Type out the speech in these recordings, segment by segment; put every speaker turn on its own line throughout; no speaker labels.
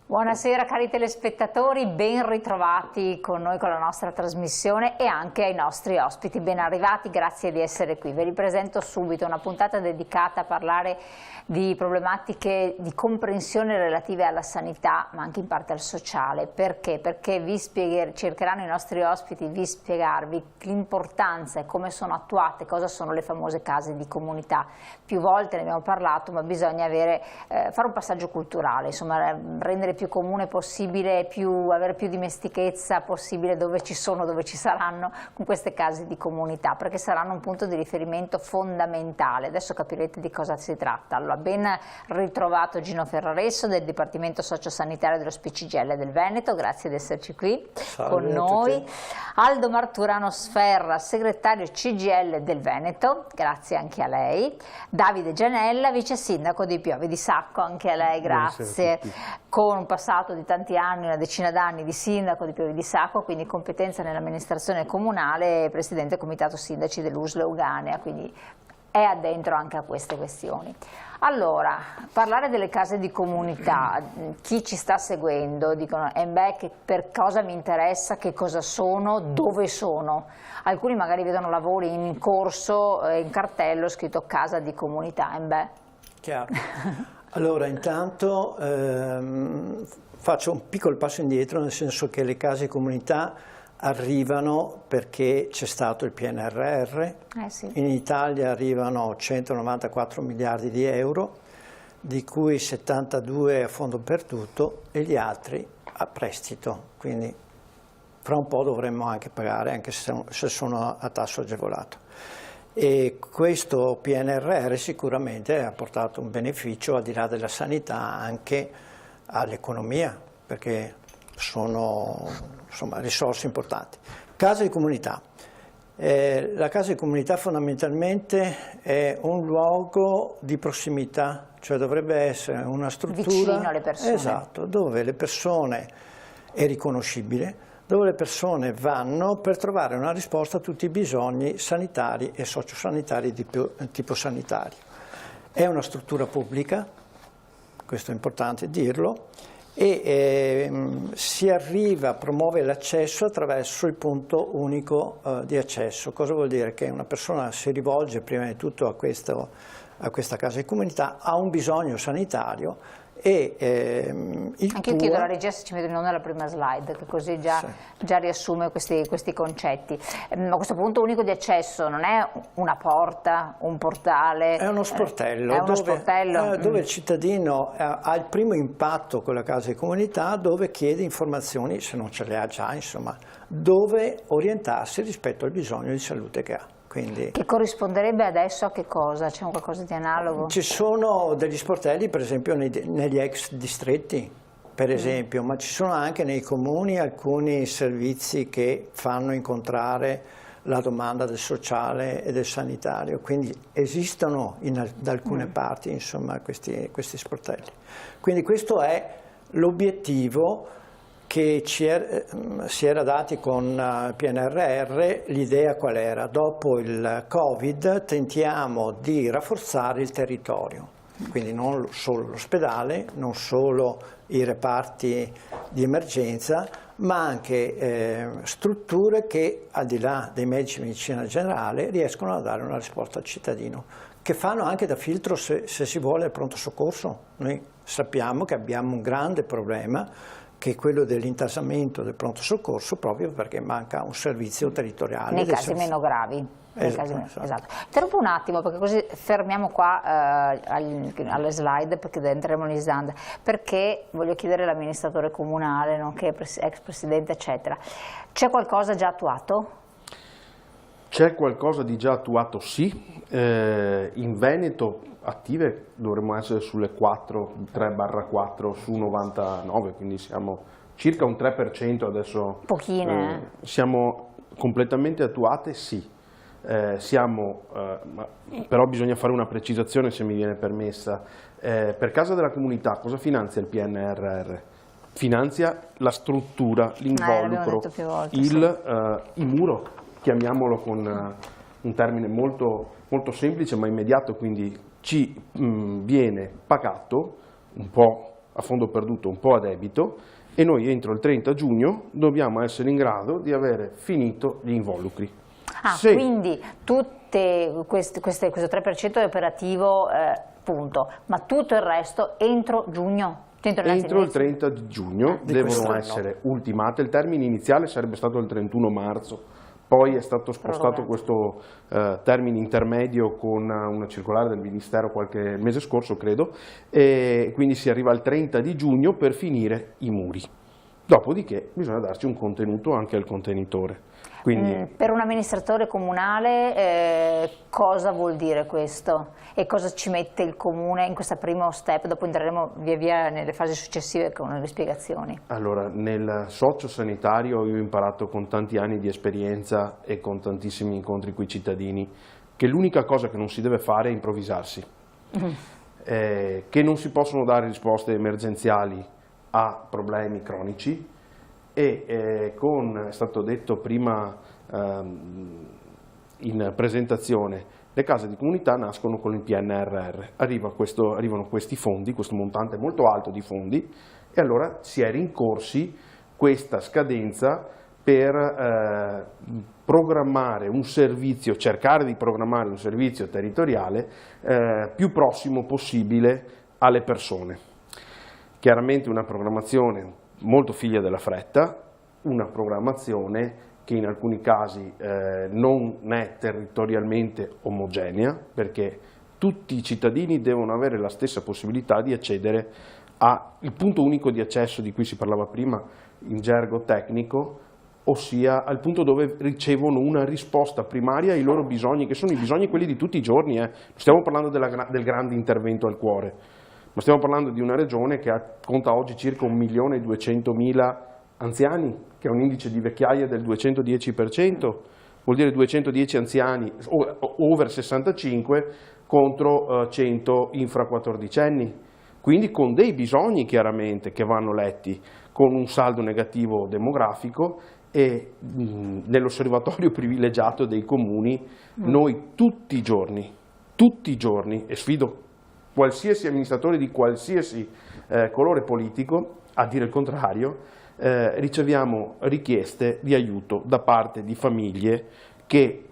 Buonasera cari telespettatori, ben ritrovati con noi con la nostra trasmissione e anche ai nostri ospiti, ben arrivati, grazie di essere qui. Ve li presento subito, una puntata dedicata a parlare di problematiche di comprensione relative alla sanità ma anche in parte al sociale. Perché? Perché cercheranno i nostri ospiti di spiegarvi l'importanza e come sono attuate, cosa sono le famose case di comunità. Più volte ne abbiamo parlato, ma bisogna fare un passaggio culturale, insomma rendere più comune possibile, avere più dimestichezza possibile dove ci sono, dove ci saranno con queste case di comunità, perché saranno un punto di riferimento fondamentale. Adesso capirete di cosa si tratta. Allora, ben ritrovato Gino Ferraresso del Dipartimento Sociosanitario dello CGIL del Veneto, grazie di esserci qui.
Salve
con noi. Aldo Marturano Sferra, segretario CGIL del Veneto, grazie anche a lei. Davide Gianella, vice sindaco di Piove di Sacco, anche a lei grazie. Con un passato di tanti anni, una decina d'anni di sindaco di Piove di Sacco, quindi competenza nell'amministrazione comunale e presidente del comitato sindaci dell'USL Euganea, quindi è addentro anche a queste questioni. Allora, parlare delle case di comunità, chi ci sta seguendo dicono che per cosa mi interessa, che cosa sono, dove sono. Alcuni magari vedono lavori in corso, in cartello scritto casa di comunità.
Chiaro. Allora, intanto faccio un piccolo passo indietro, nel senso che le case di comunità arrivano perché c'è stato il PNRR,
sì.
In Italia arrivano 194 miliardi di euro, di cui 72 a fondo perduto e gli altri a prestito, quindi fra un po' dovremmo anche pagare, anche se sono a tasso agevolato. E questo PNRR sicuramente ha portato un beneficio al di là della sanità anche all'economia, perché sono insomma risorse importanti. Casa di comunità. La casa di comunità fondamentalmente è un luogo di prossimità, cioè dovrebbe essere una struttura
vicino alle persone.
Esatto, dove le persone è riconoscibile, dove le persone vanno per trovare una risposta a tutti i bisogni sanitari e sociosanitari di tipo sanitario. È una struttura pubblica, questo è importante dirlo, e si arriva a promuovere l'accesso attraverso il punto unico di accesso. Cosa vuol dire? Che una persona si rivolge prima di tutto a questa casa di comunità, ha un bisogno sanitario e
anche io chiedo alla regia se ci mette il nome alla prima slide, che così già riassume questi concetti. A questo punto unico di accesso non è una porta, un portale? È
uno sportello, dove il cittadino ha il primo impatto con la casa di comunità, dove chiede informazioni, se non ce le ha già, insomma, dove orientarsi rispetto al bisogno di salute che ha. Quindi,
che corrisponderebbe adesso a che cosa? C'è qualcosa di analogo?
Ci sono degli sportelli per esempio negli ex distretti, per esempio, ma ci sono anche nei comuni alcuni servizi che fanno incontrare la domanda del sociale e del sanitario, quindi esistono da alcune parti insomma questi sportelli. Quindi questo è l'obiettivo che si era dati con PNRR. L'idea qual era? Dopo il Covid tentiamo di rafforzare il territorio, quindi non solo l'ospedale, non solo i reparti di emergenza, ma anche strutture che al di là dei medici di medicina generale riescono a dare una risposta al cittadino, che fanno anche da filtro se si vuole al pronto soccorso. Noi sappiamo che abbiamo un grande problema, che è quello dell'intasamento del pronto soccorso, proprio perché manca un servizio territoriale.
Nei casi meno gravi. Esatto. Interrompo un attimo perché così fermiamo qua alle slide, perché entreremo in Island, perché voglio chiedere all'amministratore comunale, nonché ex presidente eccetera, c'è qualcosa già attuato?
C'è qualcosa di già attuato, sì. In Veneto attive dovremmo essere sulle 3/4 su 99, quindi siamo circa un 3% adesso.
Pochine.
Siamo completamente attuate, sì. Però bisogna fare una precisazione, se mi viene permessa. Per Casa della Comunità cosa finanzia il PNRR? Finanzia la struttura, l'involucro, il muro, chiamiamolo con un termine molto, molto semplice ma immediato, quindi ci viene pagato un po' a fondo perduto, un po' a debito, e noi entro il 30 giugno dobbiamo essere in grado di avere finito gli involucri.
Quindi questo 3% è operativo, punto, ma tutto il resto entro giugno?
Entro il 30 di giugno devono essere ultimate. Il termine iniziale sarebbe stato il 31 marzo, poi è stato spostato questo termine intermedio con una circolare del Ministero qualche mese scorso, credo, e quindi si arriva al 30 di giugno per finire i muri. Dopodiché bisogna darci un contenuto anche al contenitore. Quindi,
per un amministratore comunale cosa vuol dire questo? E cosa ci mette il comune in questo primo step? Dopo entreremo via via nelle fasi successive con le spiegazioni.
Allora, nel sociosanitario io ho imparato con tanti anni di esperienza e con tantissimi incontri con i cittadini che l'unica cosa che non si deve fare è improvvisarsi, che non si possono dare risposte emergenziali a problemi cronici e è stato detto prima in presentazione, le case di comunità nascono con il PNRR, arrivano questi fondi, questo montante molto alto di fondi, e allora si è rincorsi questa scadenza per programmare un servizio, cercare di programmare un servizio territoriale più prossimo possibile alle persone. Chiaramente una programmazione molto figlia della fretta, una programmazione che in alcuni casi non è territorialmente omogenea, perché tutti i cittadini devono avere la stessa possibilità di accedere al punto unico di accesso di cui si parlava prima in gergo tecnico, ossia al punto dove ricevono una risposta primaria ai loro bisogni, che sono i bisogni quelli di tutti i giorni. Non stiamo parlando del grande intervento al cuore, ma stiamo parlando di una regione che conta oggi circa 1.200.000 anziani, che ha un indice di vecchiaia del 210%, vuol dire 210 anziani over 65 contro 100 infra-14enni, quindi con dei bisogni chiaramente che vanno letti, con un saldo negativo demografico, e nell'osservatorio privilegiato dei comuni noi tutti i giorni, e sfido qualsiasi amministratore di qualsiasi colore politico a dire il contrario, riceviamo richieste di aiuto da parte di famiglie che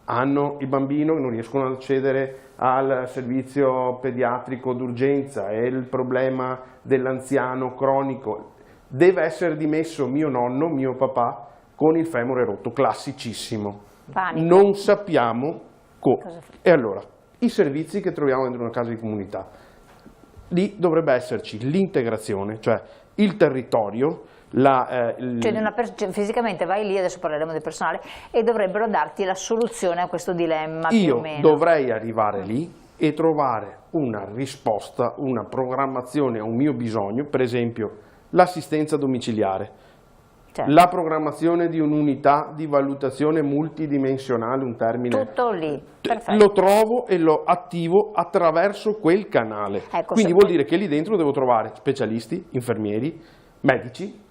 hanno il bambino e non riescono ad accedere al servizio pediatrico d'urgenza, e il problema dell'anziano cronico. Deve essere dimesso mio nonno, mio papà, con il femore rotto, classicissimo.
Panico.
Non sappiamo come. E allora, i servizi che troviamo dentro una casa di comunità, lì dovrebbe esserci l'integrazione, cioè il territorio,
fisicamente vai lì, adesso parleremo del personale, e dovrebbero darti la soluzione a questo dilemma più o meno.
Io dovrei arrivare lì e trovare una risposta, una programmazione a un mio bisogno, per esempio l'assistenza domiciliare,
certo,
la programmazione di un'unità di valutazione multidimensionale, un termine.
Tutto lì, perfetto.
Lo trovo e lo attivo attraverso quel canale.
Ecco,
quindi vuol dire che lì dentro devo trovare specialisti, infermieri, medici,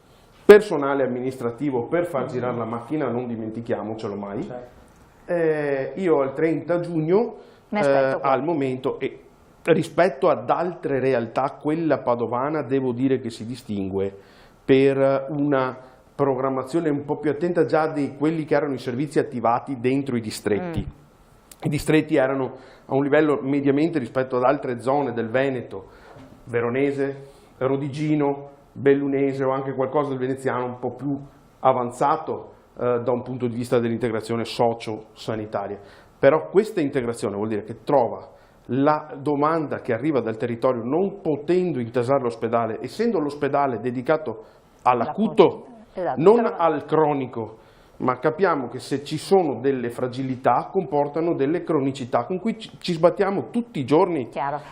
personale amministrativo per far girare la macchina, non dimentichiamocelo mai. Io al 30 giugno al momento, e rispetto ad altre realtà, quella padovana devo dire che si distingue per una programmazione un po' più attenta già di quelli che erano i servizi attivati dentro i distretti. I distretti erano a un livello mediamente rispetto ad altre zone del Veneto, Veronese, Rodigino, Bellunese o anche qualcosa del veneziano un po' più avanzato da un punto di vista dell'integrazione socio-sanitaria. Però questa integrazione vuol dire che trova la domanda che arriva dal territorio, non potendo intasare l'ospedale, essendo l'ospedale dedicato all'acuto, esatto, non al cronico, ma capiamo che se ci sono delle fragilità comportano delle cronicità con cui ci sbattiamo tutti i giorni.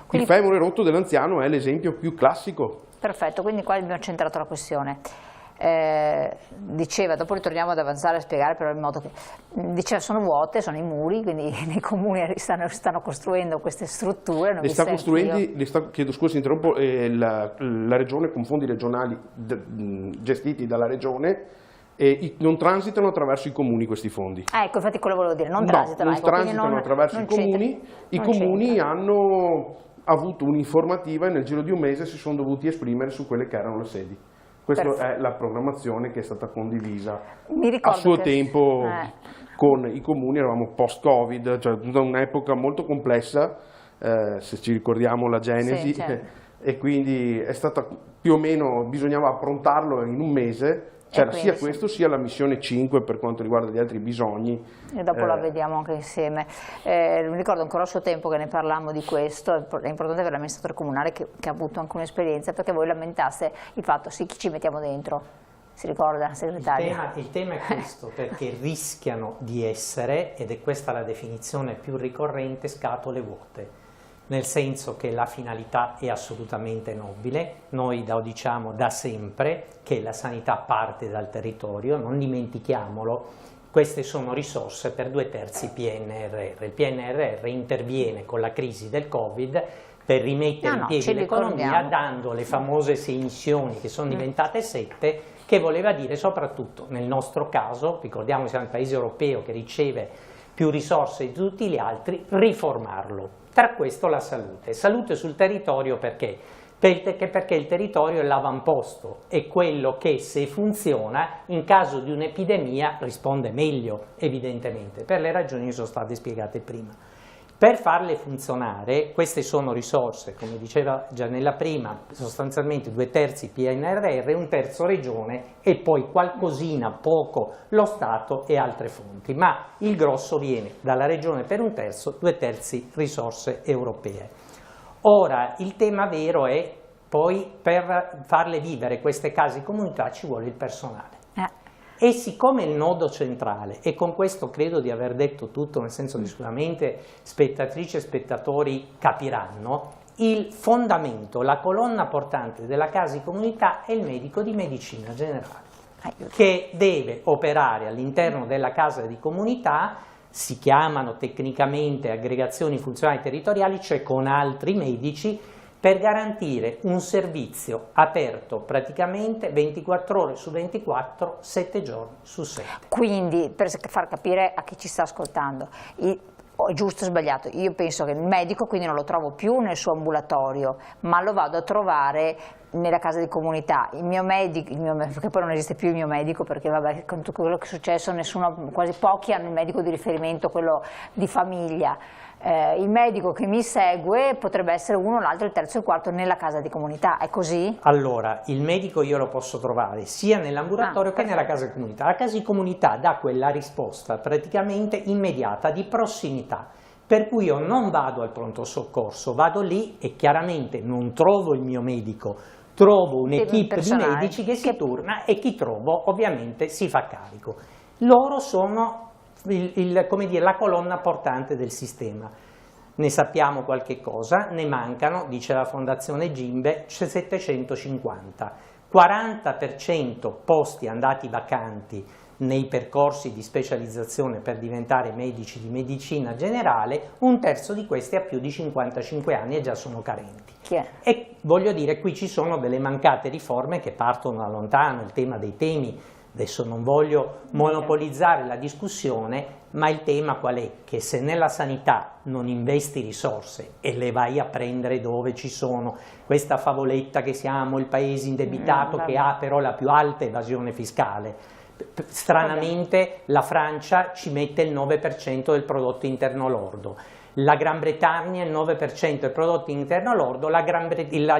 Quindi,
il femore rotto dell'anziano è l'esempio più classico.
Perfetto, quindi qua abbiamo centrato la questione. Diceva, dopo ritorniamo ad avanzare a spiegare, però in modo che diceva sono vuote, sono i muri, quindi nei comuni stanno costruendo queste strutture.
Chiedo scusa, interrompo, la regione con fondi regionali gestiti dalla regione, e non transitano attraverso i comuni questi fondi.
Ecco, infatti quello volevo dire, non transitano.
Non transitano attraverso i comuni. I comuni hanno avuto un'informativa e nel giro di un mese si sono dovuti esprimere su quelle che erano le sedi. Questa è la programmazione che è stata condivisa a suo tempo con i comuni. Eravamo post-Covid, cioè un'epoca molto complessa, se ci ricordiamo la genesi, e quindi è stata più o meno, bisognava approntarlo in un mese. C'era sia questo sia la missione 5 per quanto riguarda gli altri bisogni.
E dopo la vediamo anche insieme. Mi ricordo ancora a suo tempo che ne parlammo di questo, è importante per l'amministratore comunale che ha avuto anche un'esperienza, perché voi lamentaste il fatto, sì, chi ci mettiamo dentro? Si ricorda, segretario?
Il tema è questo, perché rischiano di essere, ed è questa la definizione più ricorrente, scatole vuote. Nel senso che la finalità è assolutamente nobile, noi lo diciamo da sempre che la sanità parte dal territorio, non dimentichiamolo, queste sono risorse per 2/3 PNRR. Il PNRR interviene con la crisi del Covid per rimettere in piedi l'economia, dando le famose 6 missioni che sono diventate 7, che voleva dire soprattutto nel nostro caso, ricordiamo che siamo il paese europeo che riceve più risorse di tutti gli altri, riformarlo. Tra questo la salute. Salute sul territorio perché? Perché il territorio è l'avamposto, è quello che se funziona in caso di un'epidemia risponde meglio, evidentemente, per le ragioni che sono state spiegate prima. Per farle funzionare, queste sono risorse, come diceva Gianella prima, sostanzialmente 2/3 PNRR, 1/3 regione e poi qualcosina, poco, lo Stato e altre fonti. Ma il grosso viene dalla regione per 1/3, 2/3 risorse europee. Ora, il tema vero è poi per farle vivere queste case di comunità ci vuole il personale. E siccome il nodo centrale, e con questo credo di aver detto tutto, nel senso che sicuramente spettatrici e spettatori capiranno, il fondamento, la colonna portante della casa di comunità è il medico di medicina generale, che deve operare all'interno della casa di comunità, si chiamano tecnicamente aggregazioni funzionali territoriali, cioè con altri medici, per garantire un servizio aperto praticamente 24 ore su 24, 7 giorni su 7.
Quindi, per far capire a chi ci sta ascoltando, giusto o sbagliato, io penso che il medico quindi non lo trovo più nel suo ambulatorio, ma lo vado a trovare nella casa di comunità. Il mio medico, perché poi non esiste più il mio medico, perché vabbè, con tutto quello che è successo quasi pochi hanno il medico di riferimento, quello di famiglia. Il medico che mi segue potrebbe essere uno, l'altro, il terzo e il quarto nella casa di comunità, è così?
Allora, il medico io lo posso trovare sia nell'ambulatorio che nella casa di comunità. La casa di comunità dà quella risposta praticamente immediata, di prossimità, per cui io non vado al pronto soccorso, vado lì e chiaramente non trovo il mio medico, trovo un'equipe di medici che si turna e chi trovo ovviamente si fa carico. Loro sono come dire, la colonna portante del sistema. Ne sappiamo qualche cosa, ne mancano, dice la Fondazione Gimbe, 750. 40% posti andati vacanti nei percorsi di specializzazione per diventare medici di medicina generale, 1/3 di questi ha più di 55 anni e già sono carenti. E voglio dire, qui ci sono delle mancate riforme che partono da lontano, il tema dei temi. Adesso non voglio monopolizzare la discussione, ma il tema qual è? Che se nella sanità non investi risorse e le vai a prendere dove ci sono, questa favoletta che siamo il paese indebitato che ha però la più alta evasione fiscale, stranamente la Francia ci mette il 9% del prodotto interno lordo, la Gran Bretagna il 9% del prodotto interno lordo, la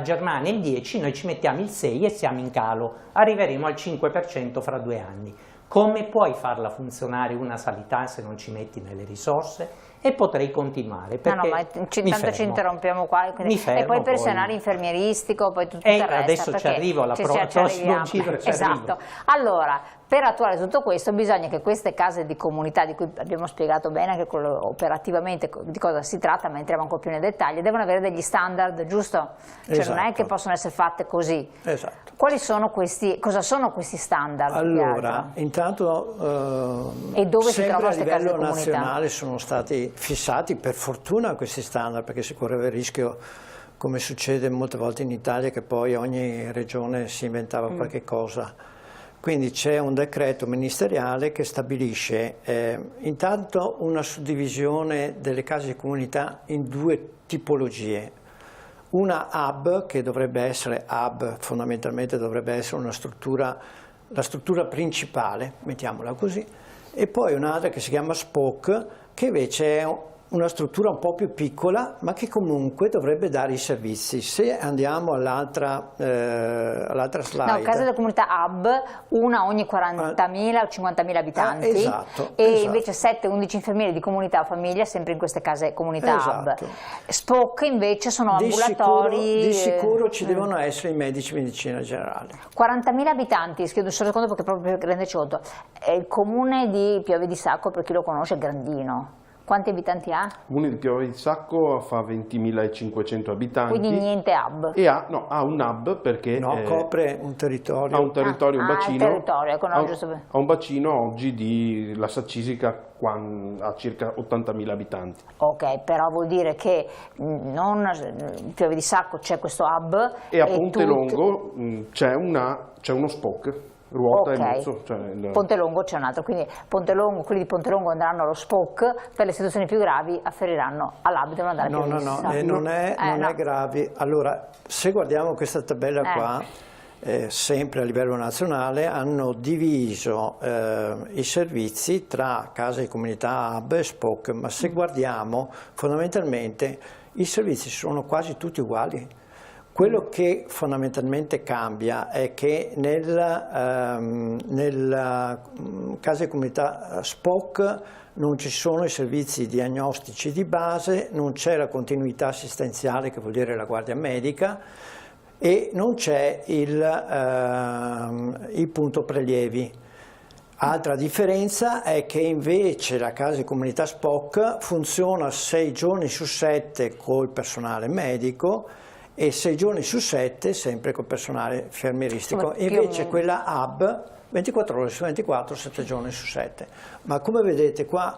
Germania il 10%, noi ci mettiamo il 6% e siamo in calo, arriveremo al 5% fra 2 anni. Come puoi farla funzionare una sanità se non ci metti nelle risorse? E potrei continuare, perché
ma intanto ci interrompiamo qua, e poi il personale infermieristico, poi tutto il resto.
Adesso ci arrivo, alla prossimo giro ci
arrivo. Allora, per attuare tutto questo bisogna che queste case di comunità, di cui abbiamo spiegato bene anche operativamente di cosa si tratta, ma entriamo ancora più nei dettagli, devono avere degli standard, giusto? Cioè non è che possono essere fatte così.
Esatto.
Quali sono questi, cosa sono questi standard?
Allora, intanto
e dove si trovano
a
queste case di
livello
comunità?
nazionale sono stati fissati per fortuna questi standard, perché si correva il rischio, come succede molte volte in Italia, che poi ogni regione si inventava qualche cosa. Quindi c'è un decreto ministeriale che stabilisce intanto una suddivisione delle case di comunità in 2 tipologie. una hub che dovrebbe essere fondamentalmente dovrebbe essere la struttura principale, mettiamola così, e poi un'altra che si chiama spoke, che invece è una struttura un po' più piccola, ma che comunque dovrebbe dare i servizi. Se andiamo all'altra slide.
No, Casa della Comunità Hub, una ogni 40.000 o 50.000 abitanti,
esatto.
Invece 7-11 infermieri di comunità o famiglia sempre in queste case comunità Hub. Spoke invece sono ambulatori.
Di sicuro ci devono essere i medici di medicina generale.
40.000 abitanti, chiedo un secondo perché proprio per renderci conto, il comune di Pieve di Sacco, per chi lo conosce, è grandino. Quanti abitanti ha?
Il comune di Pieve di Sacco fa 20.500 abitanti.
Quindi niente hub?
E ha un hub perché...
copre un territorio.
Ha un territorio, un bacino.
Ha
un bacino oggi di Lassa Cisica ha circa 80.000 abitanti.
Ok, però vuol dire che non in Pieve di Sacco c'è questo hub.
E a Ponte Longo c'è uno spoke. Ruota e mozzo,
Ponte Longo c'è un altro, quindi quelli di Ponte Longo andranno allo spoke, per le situazioni più gravi afferiranno all'hub, devono andare più
non è gravi. Allora, se guardiamo questa tabella qua, sempre a livello nazionale, hanno diviso i servizi tra case di comunità, hub e spoke, ma se guardiamo fondamentalmente i servizi sono quasi tutti uguali. Quello che fondamentalmente cambia è che nella casa di comunità spoke non ci sono i servizi diagnostici di base, non c'è la continuità assistenziale, che vuol dire la guardia medica, e non c'è il punto prelievi. Altra differenza è che invece la casa di comunità spoke funziona 6 giorni su 7 col personale medico e 6 giorni su 7 sempre col personale infermieristico, invece quella hub 24 ore su 24, 7 giorni su 7. Ma come vedete qua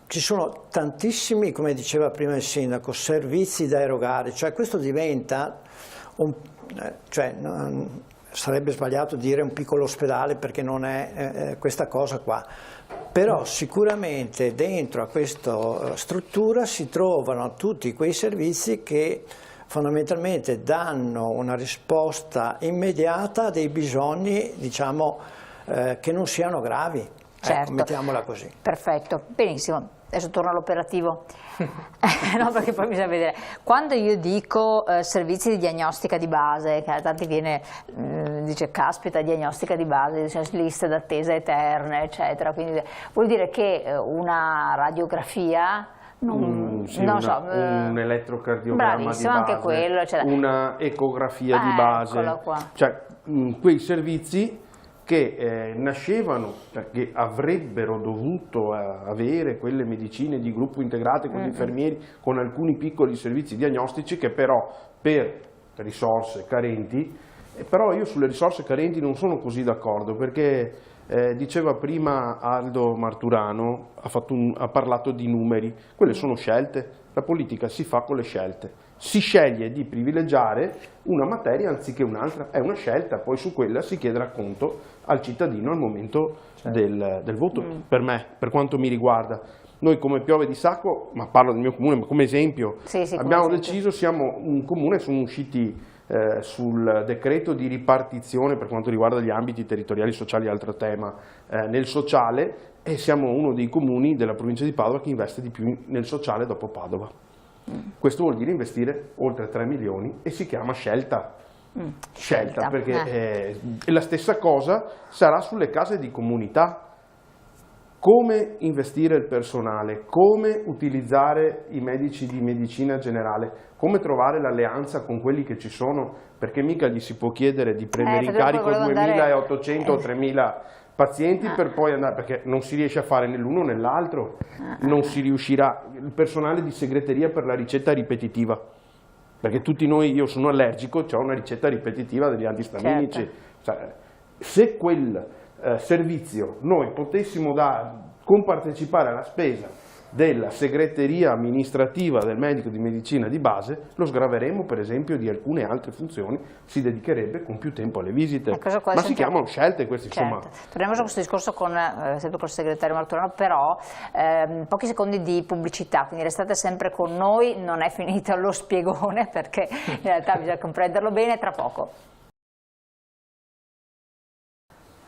ci sono tantissimi, come diceva prima il sindaco, servizi da erogare, cioè questo diventa, sarebbe sbagliato dire un piccolo ospedale perché non è questa cosa qua, però sicuramente dentro a questa struttura si trovano tutti quei servizi che fondamentalmente danno una risposta immediata a dei bisogni, diciamo, che non siano gravi.
Certo.
Mettiamola così.
Perfetto, benissimo. Adesso torno all'operativo. No, perché poi bisogna vedere. Quando io dico servizi di diagnostica di base, che a tanti dice caspita, diagnostica di base, dice, liste d'attesa eterne, eccetera, quindi vuol dire che una radiografia, un
elettrocardiogramma di base,
anche quello,
una ecografia di base, cioè quei servizi che nascevano perché avrebbero dovuto avere quelle medicine di gruppo integrate con gli infermieri, con alcuni piccoli servizi diagnostici che però per risorse carenti, però io sulle risorse carenti non sono così d'accordo, perché diceva prima Aldo Marturano, ha parlato di numeri, quelle sono scelte, la politica si fa con le scelte, si sceglie di privilegiare una materia anziché un'altra, è una scelta, poi su quella si chiederà conto al cittadino al momento del voto. Per me, per quanto mi riguarda, noi come Piove di Sacco, ma parlo del mio comune ma come esempio, abbiamo deciso, siamo un comune, sono usciti sul decreto di ripartizione per quanto riguarda gli ambiti territoriali sociali, altro tema, nel sociale, e siamo uno dei comuni della provincia di Padova che investe di più nel sociale dopo Padova. Questo vuol dire investire oltre 3 milioni e si chiama scelta. Scelta, perché la stessa cosa sarà sulle case di comunità. Come investire il personale, come utilizzare i medici di medicina generale, come trovare l'alleanza con quelli che ci sono, perché mica gli si può chiedere di prendere in carico 2.800 o 3.000 pazienti per poi andare, perché non si riesce a fare né l'uno né l'altro, non si riuscirà. Il personale di segreteria per la ricetta ripetitiva, perché tutti noi, io sono allergico, ho una ricetta ripetitiva degli antistaminici, se quel servizio noi potessimo compartecipare alla spesa della segreteria amministrativa del medico di medicina di base, lo sgraveremo per esempio di alcune altre funzioni, si dedicherebbe con più tempo alle visite, ma si chiamano scelte queste, insomma.
Torniamo su questo discorso sempre col segretario Martorano, però pochi secondi di pubblicità, quindi restate sempre con noi, non è finito lo spiegone perché in realtà bisogna comprenderlo bene, tra poco.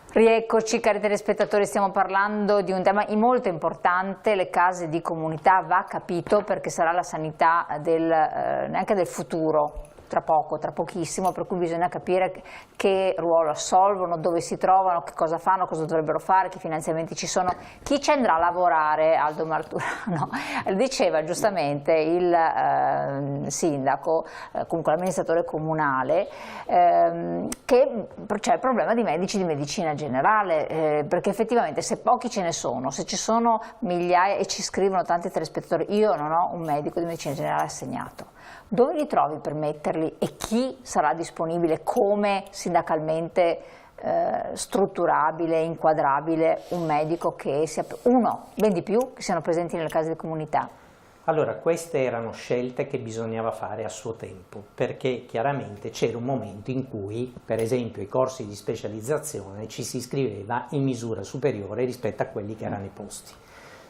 Rieccoci cari telespettatori, stiamo parlando di un tema molto importante, le case di comunità, va capito perché sarà la sanità neanche del futuro, tra poco, tra pochissimo, per cui bisogna capire che ruolo assolvono, dove si trovano, che cosa fanno, cosa dovrebbero fare, che finanziamenti ci sono, chi ci andrà a lavorare. Aldo Martorano diceva giustamente il sindaco, comunque l'amministratore comunale, che c'è il problema di medici di medicina generale, perché effettivamente se pochi ce ne sono, se ci sono migliaia e ci scrivono tanti telespettatori, io non ho un medico di medicina generale assegnato, dove li trovi per metterli e chi sarà disponibile, come sindacalmente strutturabile, inquadrabile un medico che sia uno, ben di più, che siano presenti nelle case di comunità?
Allora, queste erano scelte che bisognava fare a suo tempo, perché chiaramente c'era un momento in cui, per esempio, i corsi di specializzazione ci si iscriveva in misura superiore rispetto a quelli che erano i posti.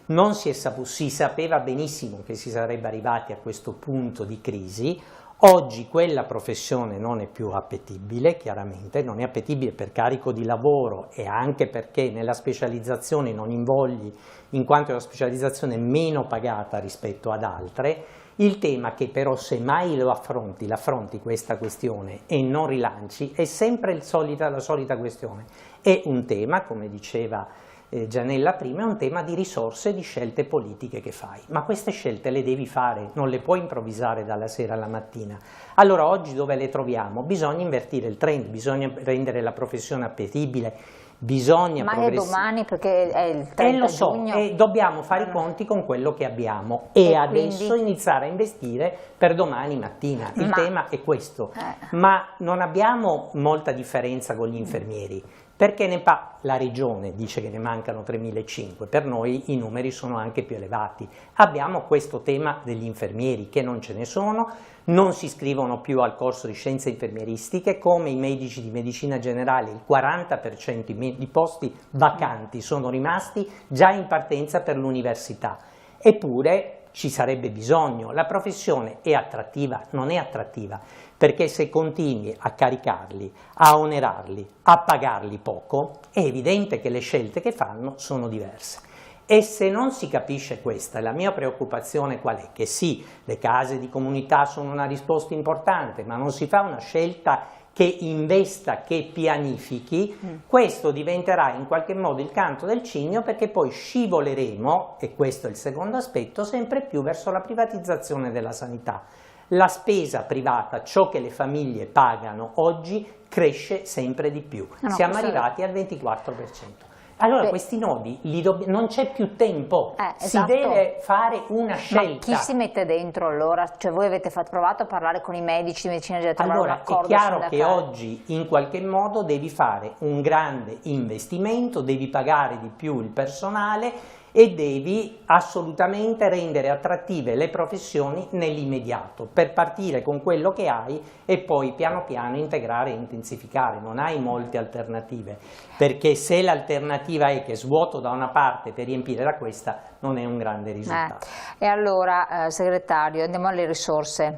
Non si sapeva benissimo che si sarebbe arrivati a questo punto di crisi. Oggi quella professione non è più appetibile, chiaramente, non è appetibile per carico di lavoro e anche perché nella specializzazione non invogli, in quanto è una specializzazione meno pagata rispetto ad altre. Il tema che però se mai l'affronti questa questione e non rilanci, è sempre la solita questione. È un tema, come diceva Gianella prima, è un tema di risorse e di scelte politiche che fai, ma queste scelte le devi fare, non le puoi improvvisare dalla sera alla mattina. Allora oggi dove le troviamo? Bisogna invertire il trend, bisogna rendere la professione appetibile, bisogna
ma è domani perché è il 30
lo so,
giugno.
E dobbiamo fare i conti con quello che abbiamo e adesso quindi iniziare a investire per domani mattina. Il tema è questo, ma non abbiamo molta differenza con gli infermieri. Perché la regione dice che ne mancano 3.500, per noi i numeri sono anche più elevati. Abbiamo questo tema degli infermieri che non ce ne sono, non si iscrivono più al corso di scienze infermieristiche, come i medici di medicina generale il 40% di posti vacanti sono rimasti già in partenza per l'università. Eppure ci sarebbe bisogno, la professione è attrattiva, non è attrattiva, perché se continui a caricarli, a onerarli, a pagarli poco, è evidente che le scelte che fanno sono diverse. E se non si capisce questa, la mia preoccupazione qual è? Che sì, le case di comunità sono una risposta importante, ma non si fa una scelta che investa, che pianifichi, questo diventerà in qualche modo il canto del cigno, perché poi scivoleremo, e questo è il secondo aspetto, sempre più verso la privatizzazione della sanità. La spesa privata, ciò che le famiglie pagano oggi, cresce sempre di più. Siamo arrivati al 24%. Allora questi nodi non c'è più tempo, si deve fare una scelta.
Ma chi si mette dentro allora? Cioè voi avete provato a parlare con i medici di medicina generale?
Allora è chiaro che oggi in qualche modo devi fare un grande investimento, devi pagare di più il personale e devi assolutamente rendere attrattive le professioni nell'immediato, per partire con quello che hai e poi piano piano integrare e intensificare. Non hai molte alternative, perché se l'alternativa è che svuoto da una parte per riempire da questa, non è un grande risultato.
E allora, segretario, andiamo alle risorse.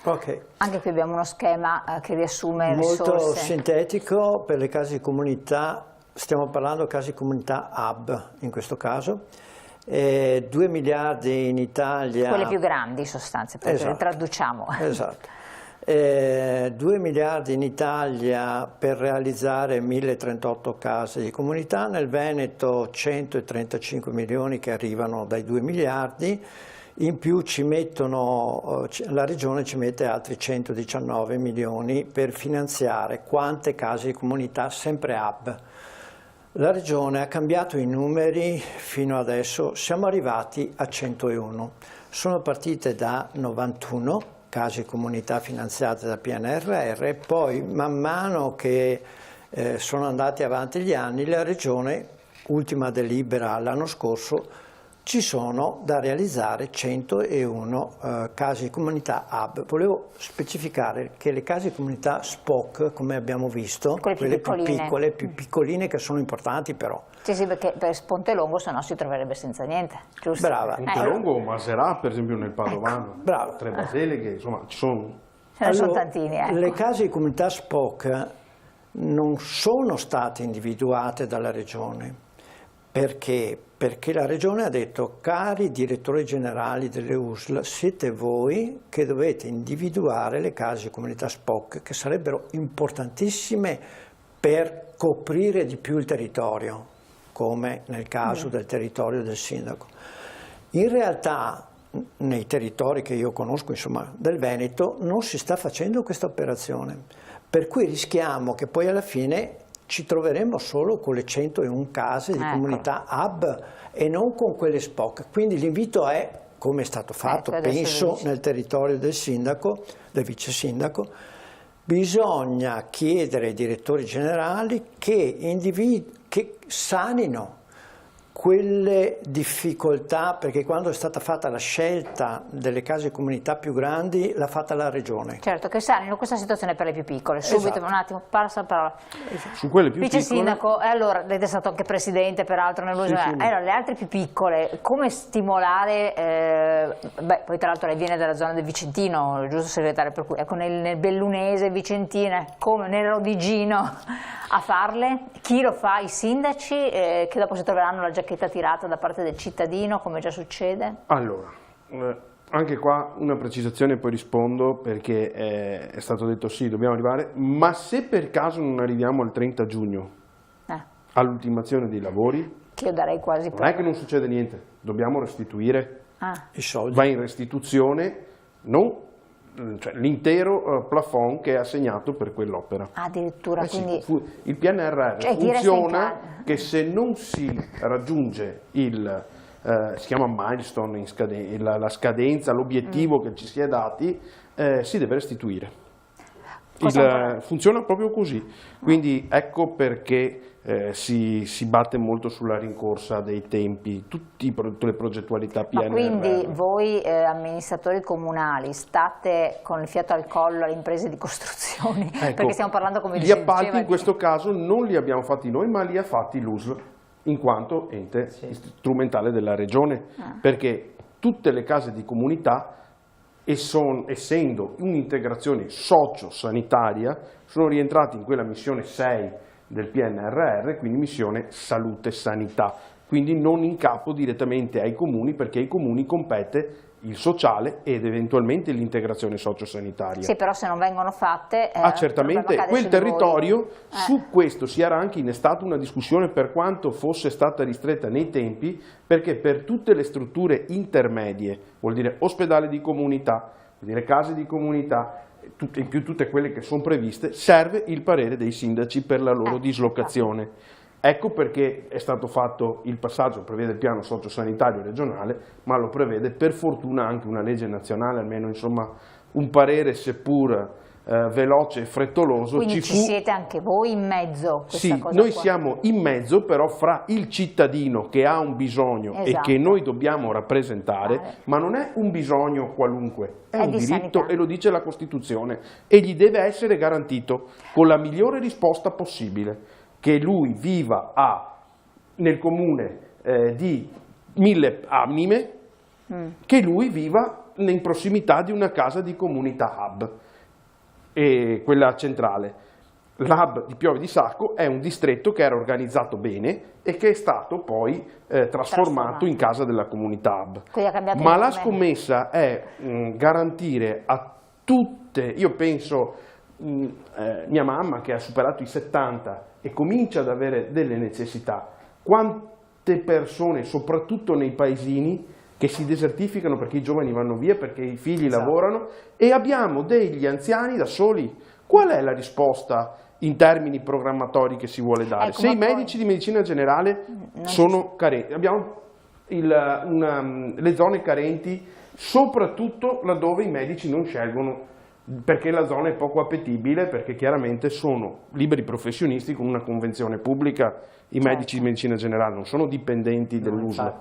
Okay.
Anche qui abbiamo uno schema che riassume le risorse.
Molto sintetico per le case di comunità. Stiamo parlando di case di comunità hub in questo caso, 2 miliardi in Italia.
Quelle più grandi in sostanza, perché le traduciamo.
Esatto. 2 miliardi in Italia per realizzare 1038 case di comunità, nel Veneto 135 milioni che arrivano dai 2 miliardi, in più la Regione ci mette altri 119 milioni per finanziare quante case di comunità, sempre hub. La Regione ha cambiato i numeri fino adesso, siamo arrivati a 101, sono partite da 91 case e comunità finanziate da PNRR, poi man mano che sono andati avanti gli anni la Regione, ultima delibera l'anno scorso, ci sono da realizzare 101 case di comunità hub. Volevo specificare che le case di comunità SPOC, come abbiamo visto, quelle più piccole, più piccoline, che sono importanti però.
Sì, perché per Pontelongo se no si troverebbe senza niente, giusto?
Brava.
Pontelongo, Maserà, per esempio nel Padovano,
brava.
Tre Baseleghe, insomma ci sono.
Sono tantini, ecco.
Le case di comunità SPOC non sono state individuate dalla Regione. Perché? Perché la Regione ha detto: cari direttori generali delle USL, siete voi che dovete individuare le case di comunità SPOC, che sarebbero importantissime per coprire di più il territorio, come nel caso del territorio del sindaco. In realtà, nei territori che io conosco, insomma, del Veneto, non si sta facendo questa operazione, per cui rischiamo che poi alla fine ci troveremo solo con le 101 case di comunità hub e non con quelle SPOC. Quindi l'invito è, come è stato fatto, penso, nel territorio del sindaco, del vice sindaco, bisogna chiedere ai direttori generali che sanino quelle difficoltà, perché quando è stata fatta la scelta delle case di comunità più grandi l'ha fatta la Regione.
Certo, che sanino questa situazione per le più piccole. Subito,
esatto.
Un attimo, passa la parola.
Su quelle più
Vice
piccole...
Sindaco, allora, lei è stato anche Presidente peraltro nell'USL. Allora, le altre più piccole, come stimolare, poi tra l'altro lei viene dalla zona del Vicentino, giusto segretario, per cui ecco, nel Bellunese, Vicentino, come nel Rodigino, a farle? Chi lo fa? I sindaci che dopo si troveranno la giacchetta tirata da parte del cittadino, come già succede?
Allora, anche qua una precisazione e poi rispondo, perché è stato detto sì, dobbiamo arrivare, ma se per caso non arriviamo al 30 giugno all'ultimazione dei lavori,
che io darei quasi
non è che non succede niente, dobbiamo restituire
i soldi.
Va in restituzione l'intero plafond che è assegnato per quell'opera.
Addirittura, quindi...
Il PNRR funziona che se non si raggiunge si chiama milestone, la scadenza, l'obiettivo che ci si è dati, si deve restituire. Funziona proprio così, quindi ecco perché si batte molto sulla rincorsa dei tempi, tutte le progettualità PNRR.
Ma quindi voi amministratori comunali state con il fiato al collo alle imprese di costruzioni, ecco, perché stiamo parlando, come
gli appalti in questo caso non li abbiamo fatti noi, ma li ha fatti l'USL in quanto ente strumentale della Regione, perché tutte le case di comunità, essendo un'integrazione socio-sanitaria, sono rientrati in quella missione 6 del PNRR, quindi missione salute e sanità, quindi non in capo direttamente ai comuni, perché ai comuni compete il sociale ed eventualmente l'integrazione socio-sanitaria.
Sì, però se non vengono fatte...
certamente, quel territorio, su questo si era anche innestata una discussione per quanto fosse stata ristretta nei tempi, perché per tutte le strutture intermedie, vuol dire ospedale di comunità, vuol dire case di comunità, in più tutte quelle che sono previste, serve il parere dei sindaci per la loro dislocazione. Ecco perché è stato fatto il passaggio, prevede il piano sociosanitario regionale, ma lo prevede per fortuna anche una legge nazionale, almeno insomma un parere seppur veloce e frettoloso.
Quindi ci siete anche voi in mezzo?
Sì, noi siamo in mezzo, però fra il cittadino che ha un bisogno e che noi dobbiamo rappresentare, ma non è un bisogno qualunque, è un diritto e lo dice la Costituzione e gli deve essere garantito con la migliore risposta possibile, che lui viva nel comune di 1000 anime, che lui viva in prossimità di una casa di comunità hub, e quella centrale. L'hub di Piove di Sacco è un distretto che era organizzato bene e che è stato poi trasformato in casa della comunità hub. Ma la scommessa è garantire a tutte, io penso, mia mamma che ha superato i 70 e comincia ad avere delle necessità, quante persone, soprattutto nei paesini, che si desertificano perché i giovani vanno via, perché i figli lavorano, e abbiamo degli anziani da soli. Qual è la risposta in termini programmatori che si vuole dare? Se i medici di medicina generale sono carenti, abbiamo le zone carenti soprattutto laddove i medici non scelgono, perché la zona è poco appetibile, perché chiaramente sono liberi professionisti con una convenzione pubblica, i medici di medicina generale non sono dipendenti dell'USL.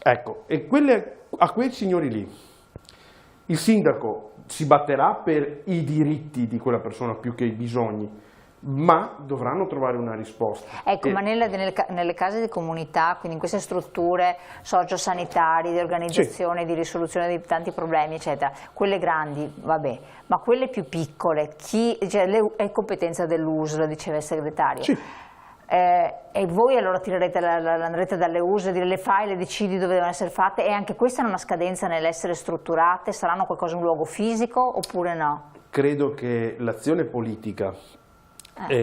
Ecco, e a quei signori lì, il sindaco si batterà per i diritti di quella persona più che i bisogni, ma dovranno trovare una risposta.
Ecco, ma nelle case di comunità, quindi in queste strutture sociosanitarie, di organizzazione, sì, di risoluzione di tanti problemi, eccetera, quelle grandi, vabbè, ma quelle più piccole, è competenza dell'USL, diceva il segretario. Sì. E voi allora andrete dalle USL, le fai, le decidi dove devono essere fatte, e anche questa è una scadenza nell'essere strutturate? Saranno qualcosa, un luogo fisico oppure no?
Credo che l'azione politica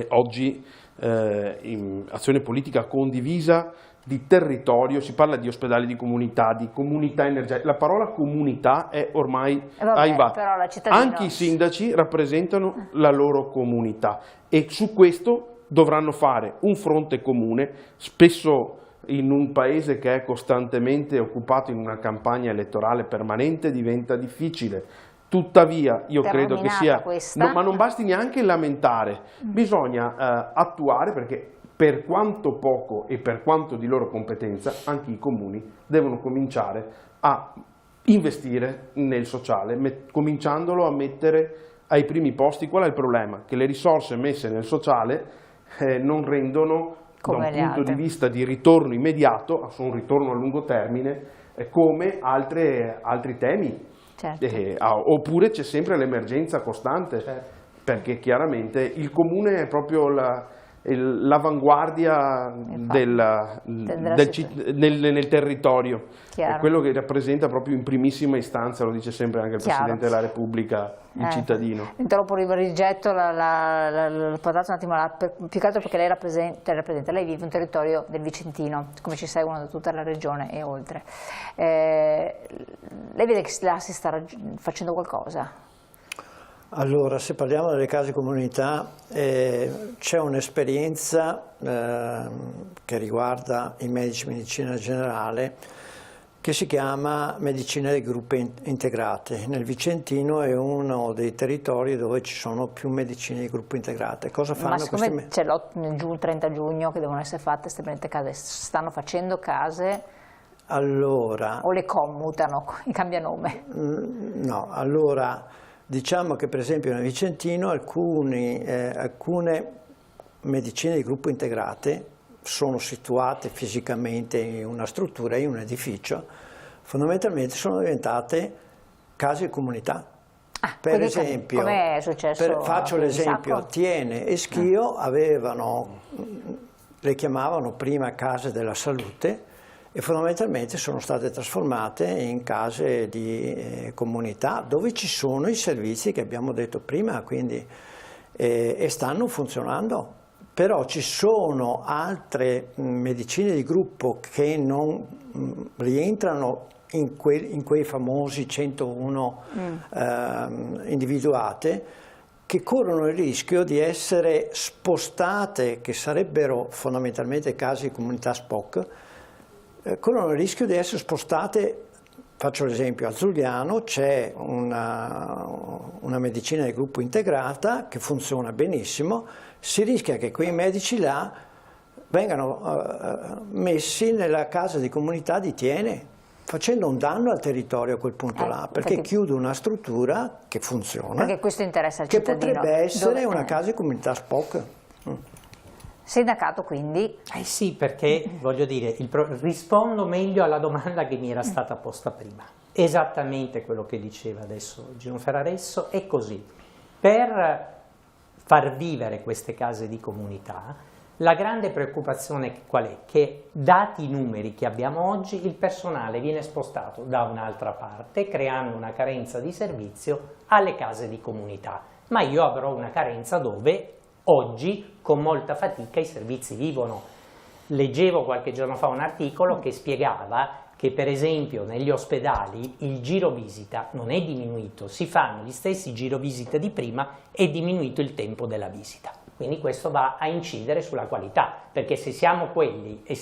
oggi, azione politica condivisa di territorio, si parla di ospedali di comunità energetiche, la parola comunità è ormai anche i sindaci rappresentano la loro comunità, e su questo dovranno fare un fronte comune. Spesso in un paese che è costantemente occupato in una campagna elettorale permanente diventa difficile. Tuttavia io credo che sia, ma non basti neanche lamentare, bisogna attuare, perché per quanto poco e per quanto di loro competenza anche i comuni devono cominciare a investire nel sociale, cominciandolo a mettere ai primi posti. Qual è il problema? Che le risorse messe nel sociale non rendono, da un punto di vista di ritorno immediato, su un ritorno a lungo termine, come altri temi. Certo. Oppure c'è sempre l'emergenza costante, certo, perché chiaramente il comune è proprio l'avanguardia nel territorio, è quello che rappresenta proprio in primissima istanza, lo dice sempre anche il Presidente della Repubblica, il cittadino.
Troppo rigetto l'ho portato un attimo là, più che altro perché lei lei vive un territorio del Vicentino, come ci seguono da tutta la regione e oltre. Lei vede che là si sta facendo qualcosa?
Allora, se parliamo delle case comunità, c'è un'esperienza che riguarda i medici di medicina generale, che si chiama medicina dei gruppi integrate. Nel Vicentino è uno dei territori dove ci sono più medicine di gruppo integrate. Cosa fanno? Ma
siccome c'è il 30 giugno che devono essere fatte queste case, stanno facendo case? Allora, o le commutano, cambia nome?
No, allora diciamo che per esempio nel Vicentino alcune medicine di gruppo integrate sono situate fisicamente in una struttura, in un edificio, fondamentalmente sono diventate case di comunità. Per esempio,
come è successo?
Faccio l'esempio, Thiene e Schio le chiamavano prima case della salute, e fondamentalmente sono state trasformate in case di comunità dove ci sono i servizi che abbiamo detto prima, quindi, e stanno funzionando. Però ci sono altre medicine di gruppo che non rientrano in quei famosi 101 individuate, che corrono il rischio di essere spostate, che sarebbero fondamentalmente case di comunità SPOC, corrono il rischio di essere spostate. Faccio l'esempio, a Zugliano c'è una medicina di gruppo integrata che funziona benissimo, si rischia che quei medici là vengano messi nella casa di comunità di Thiene, facendo un danno al territorio a quel punto là, perché chiude una struttura che funziona,
perché questo interessa al cittadino,
che potrebbe essere una casa di comunità SPOC.
Sindacato quindi?
Sì, perché voglio dire, rispondo meglio alla domanda che mi era stata posta prima. Esattamente quello che diceva adesso Gino Ferraresso è così. Per far vivere queste case di comunità, la grande preoccupazione qual è? Che dati i numeri che abbiamo oggi, il personale viene spostato da un'altra parte, creando una carenza di servizio alle case di comunità. Ma io avrò una carenza dove oggi con molta fatica i servizi vivono. Leggevo qualche giorno fa un articolo che spiegava che per esempio negli ospedali il giro visita non è diminuito, si fanno gli stessi giro visita di prima, è diminuito il tempo della visita. Quindi questo va a incidere sulla qualità, perché se siamo quelli e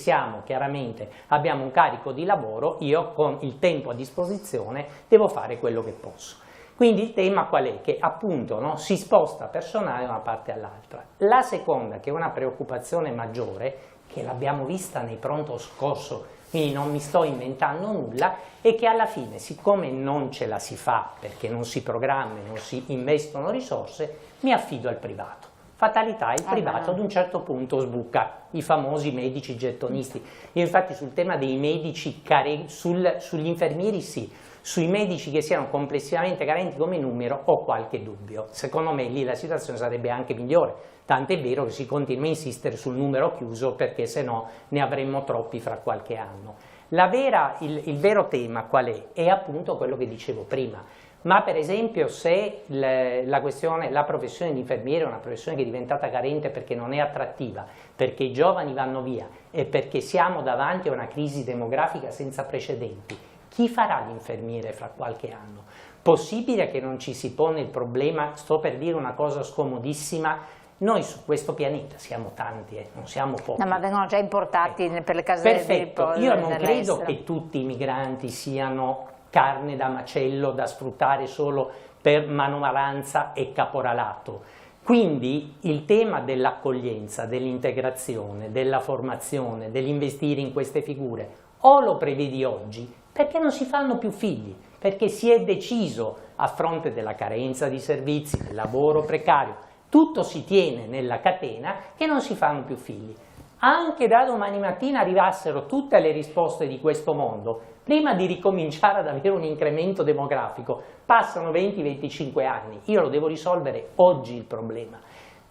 abbiamo un carico di lavoro, io con il tempo a disposizione devo fare quello che posso. Quindi il tema qual è? Che appunto si sposta personale da una parte all'altra. La seconda, che è una preoccupazione maggiore, che l'abbiamo vista nei pronto soccorso quindi non mi sto inventando nulla, e che alla fine, siccome non ce la si fa perché non si programma, non si investono risorse, mi affido al privato. Fatalità, il privato ad un certo punto sbuca, i famosi medici gettonisti. Io infatti sul tema dei medici, sugli infermieri sì, sui medici che siano complessivamente carenti come numero ho qualche dubbio. Secondo me lì la situazione sarebbe anche migliore, tant'è vero che si continua a insistere sul numero chiuso perché se no ne avremmo troppi fra qualche anno. Il vero tema qual è? È appunto quello che dicevo prima. Ma per esempio se la professione di infermiere è una professione che è diventata carente perché non è attrattiva, perché i giovani vanno via e perché siamo davanti a una crisi demografica senza precedenti, chi farà l'infermiere fra qualche anno? Possibile che non ci si pone il problema, sto per dire una cosa scomodissima, noi su questo pianeta siamo tanti, non siamo pochi.
No, ma vengono già importati per le case
Perfetto,
di riposo.
Io non credo che tutti i migranti siano carne da macello da sfruttare solo per manovalanza e caporalato. Quindi il tema dell'accoglienza, dell'integrazione, della formazione, dell'investire in queste figure, o lo prevedi oggi perché non si fanno più figli, perché si è deciso a fronte della carenza di servizi, del lavoro precario, tutto si tiene nella catena che non si fanno più figli. Anche da domani mattina arrivassero tutte le risposte di questo mondo, prima di ricominciare ad avere un incremento demografico, passano 20-25 anni. Io lo devo risolvere oggi il problema.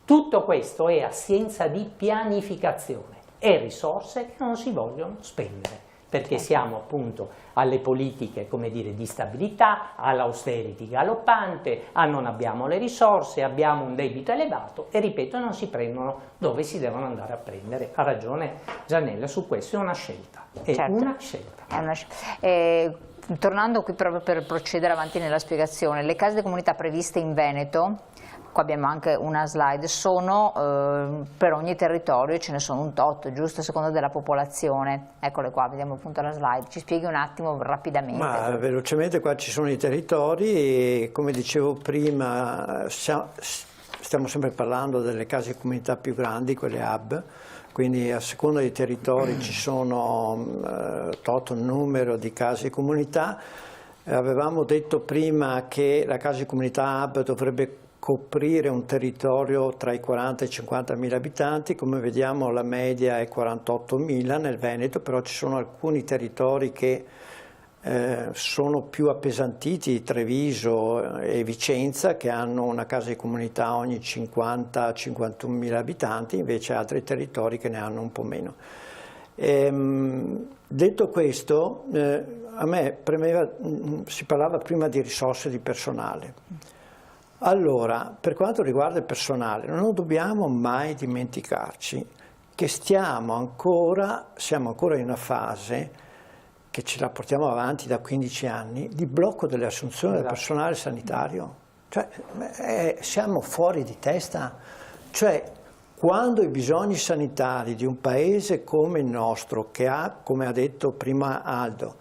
Tutto questo è assenza di pianificazione e risorse che non si vogliono spendere, perché siamo appunto alle politiche, come dire, di stabilità, all'austerity galoppante, non abbiamo le risorse, abbiamo un debito elevato e, ripeto, non si prendono dove si devono andare a prendere. Ha ragione Gianella, su questo è una scelta, una scelta.
Tornando qui proprio per procedere avanti nella spiegazione, le case di comunità previste in Veneto, qua abbiamo anche una slide, sono per ogni territorio, ce ne sono un tot, giusto, a seconda della popolazione. Eccole qua, vediamo appunto la slide. Ci spieghi un attimo rapidamente.
Ma velocemente qua ci sono i territori e, come dicevo prima, stiamo sempre parlando delle case di comunità più grandi, quelle hub, quindi a seconda dei territori ci sono tot numero di case di comunità. Avevamo detto prima che la casa di comunità hub dovrebbe coprire un territorio tra i 40 e i 50 mila abitanti, come vediamo la media è 48 mila nel Veneto, però ci sono alcuni territori che sono più appesantiti, Treviso e Vicenza, che hanno una casa di comunità ogni 50-51 mila abitanti, invece altri territori che ne hanno un po' meno. Detto questo, a me premeva, si parlava prima di risorse di personale. Allora, per quanto riguarda il personale, non dobbiamo mai dimenticarci che siamo ancora in una fase che ce la portiamo avanti da 15 anni, di blocco delle assunzioni del personale sanitario. Cioè, siamo fuori di testa. Cioè, quando i bisogni sanitari di un paese come il nostro, che ha, come ha detto prima Aldo,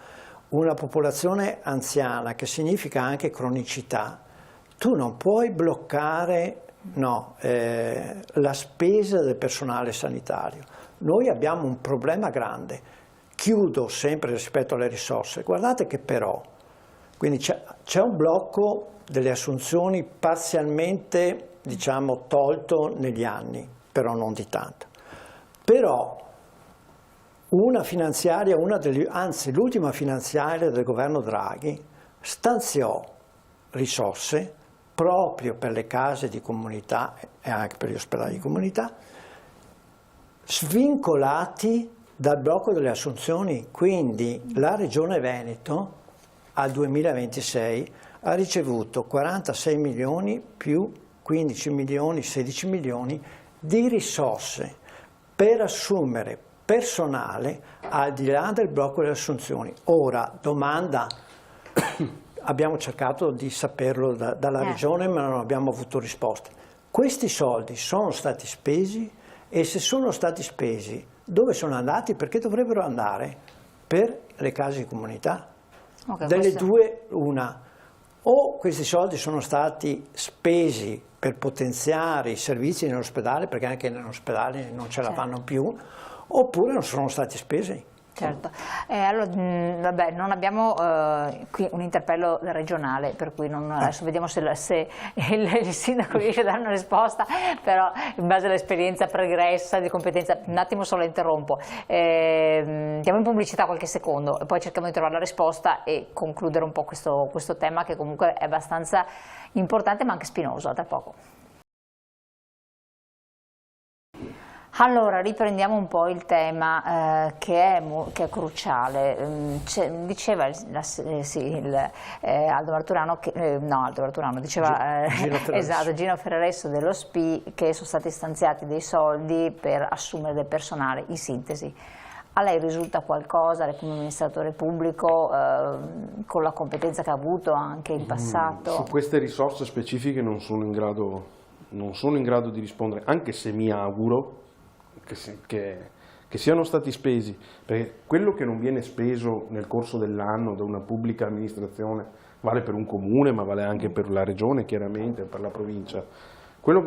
una popolazione anziana, che significa anche cronicità, tu non puoi bloccare la spesa del personale sanitario. Noi abbiamo un problema grande. Chiudo sempre rispetto alle risorse. Guardate che però, quindi c'è un blocco delle assunzioni parzialmente, diciamo, tolto negli anni, però non di tanto. Però una finanziaria, anzi l'ultima finanziaria del governo Draghi stanziò risorse proprio per le case di comunità e anche per gli ospedali di comunità, svincolati dal blocco delle assunzioni. Quindi la Regione Veneto al 2026 ha ricevuto 46 milioni più 15 milioni, 16 milioni di risorse per assumere personale al di là del blocco delle assunzioni. Ora, domanda, abbiamo cercato di saperlo dalla Regione ma non abbiamo avuto risposte. Questi soldi sono stati spesi e se sono stati spesi dove sono andati? Perché dovrebbero andare per le case di comunità. Delle due una, o questi soldi sono stati spesi per potenziare i servizi nell'ospedale, perché anche nell'ospedale non ce la fanno più, oppure non sono stati spesi.
Certo, allora, vabbè, non abbiamo qui un interpello regionale, per cui adesso vediamo se il sindaco riesce a dare una risposta, però in base all'esperienza pregressa di competenza, un attimo solo interrompo, diamo in pubblicità qualche secondo e poi cerchiamo di trovare la risposta e concludere un po' questo tema che comunque è abbastanza importante ma anche spinoso. A tra poco. Allora, riprendiamo un po' il tema che è cruciale. Diceva Aldo Marturano, diceva Gino Ferraresso dello SPI che sono stati stanziati dei soldi per assumere del personale. In sintesi, a lei risulta qualcosa come amministratore pubblico con la competenza che ha avuto anche in passato?
Su queste risorse specifiche non sono in grado di rispondere, anche se mi auguro che siano stati spesi, perché quello che non viene speso nel corso dell'anno da una pubblica amministrazione vale per un comune, ma vale anche per la regione, chiaramente, per la provincia. Quello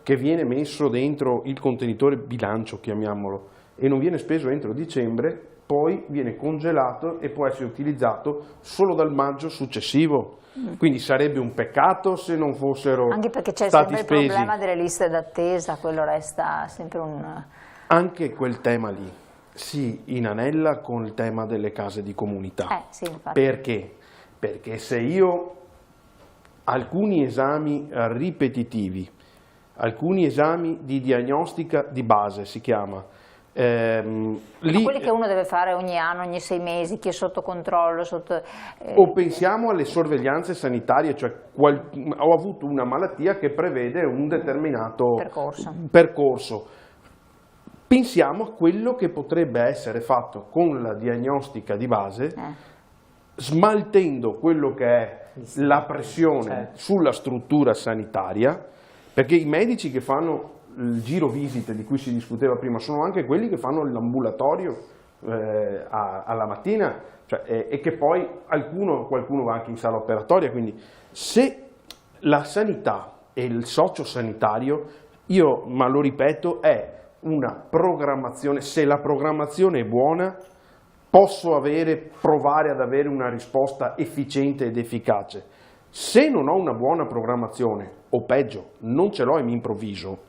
che viene messo dentro il contenitore bilancio, chiamiamolo, e non viene speso entro dicembre, poi viene congelato e può essere utilizzato solo dal maggio successivo. Quindi sarebbe un peccato se non fossero stati spesi. Anche perché c'è sempre il problema delle liste d'attesa, quello resta sempre un... Anche quel tema lì si inanella con il tema delle case di comunità.
Sì, infatti.
Perché? Perché se io alcuni esami ripetitivi, alcuni esami di diagnostica di base si chiama,
quelli che uno deve fare ogni anno, ogni 6 mesi, chi è sotto controllo,
o pensiamo alle sorveglianze sanitarie, cioè ho avuto una malattia che prevede un determinato percorso. Pensiamo a quello che potrebbe essere fatto con la diagnostica di base, smaltendo quello che è la pressione sulla struttura sanitaria, perché i medici che fanno il giro visite di cui si discuteva prima sono anche quelli che fanno l'ambulatorio alla mattina, e che poi qualcuno va anche in sala operatoria. Quindi se la sanità e il sociosanitario, ma lo ripeto, è una programmazione, se la programmazione è buona posso provare ad avere una risposta efficiente ed efficace. Se non ho una buona programmazione, o peggio, non ce l'ho e mi improvviso,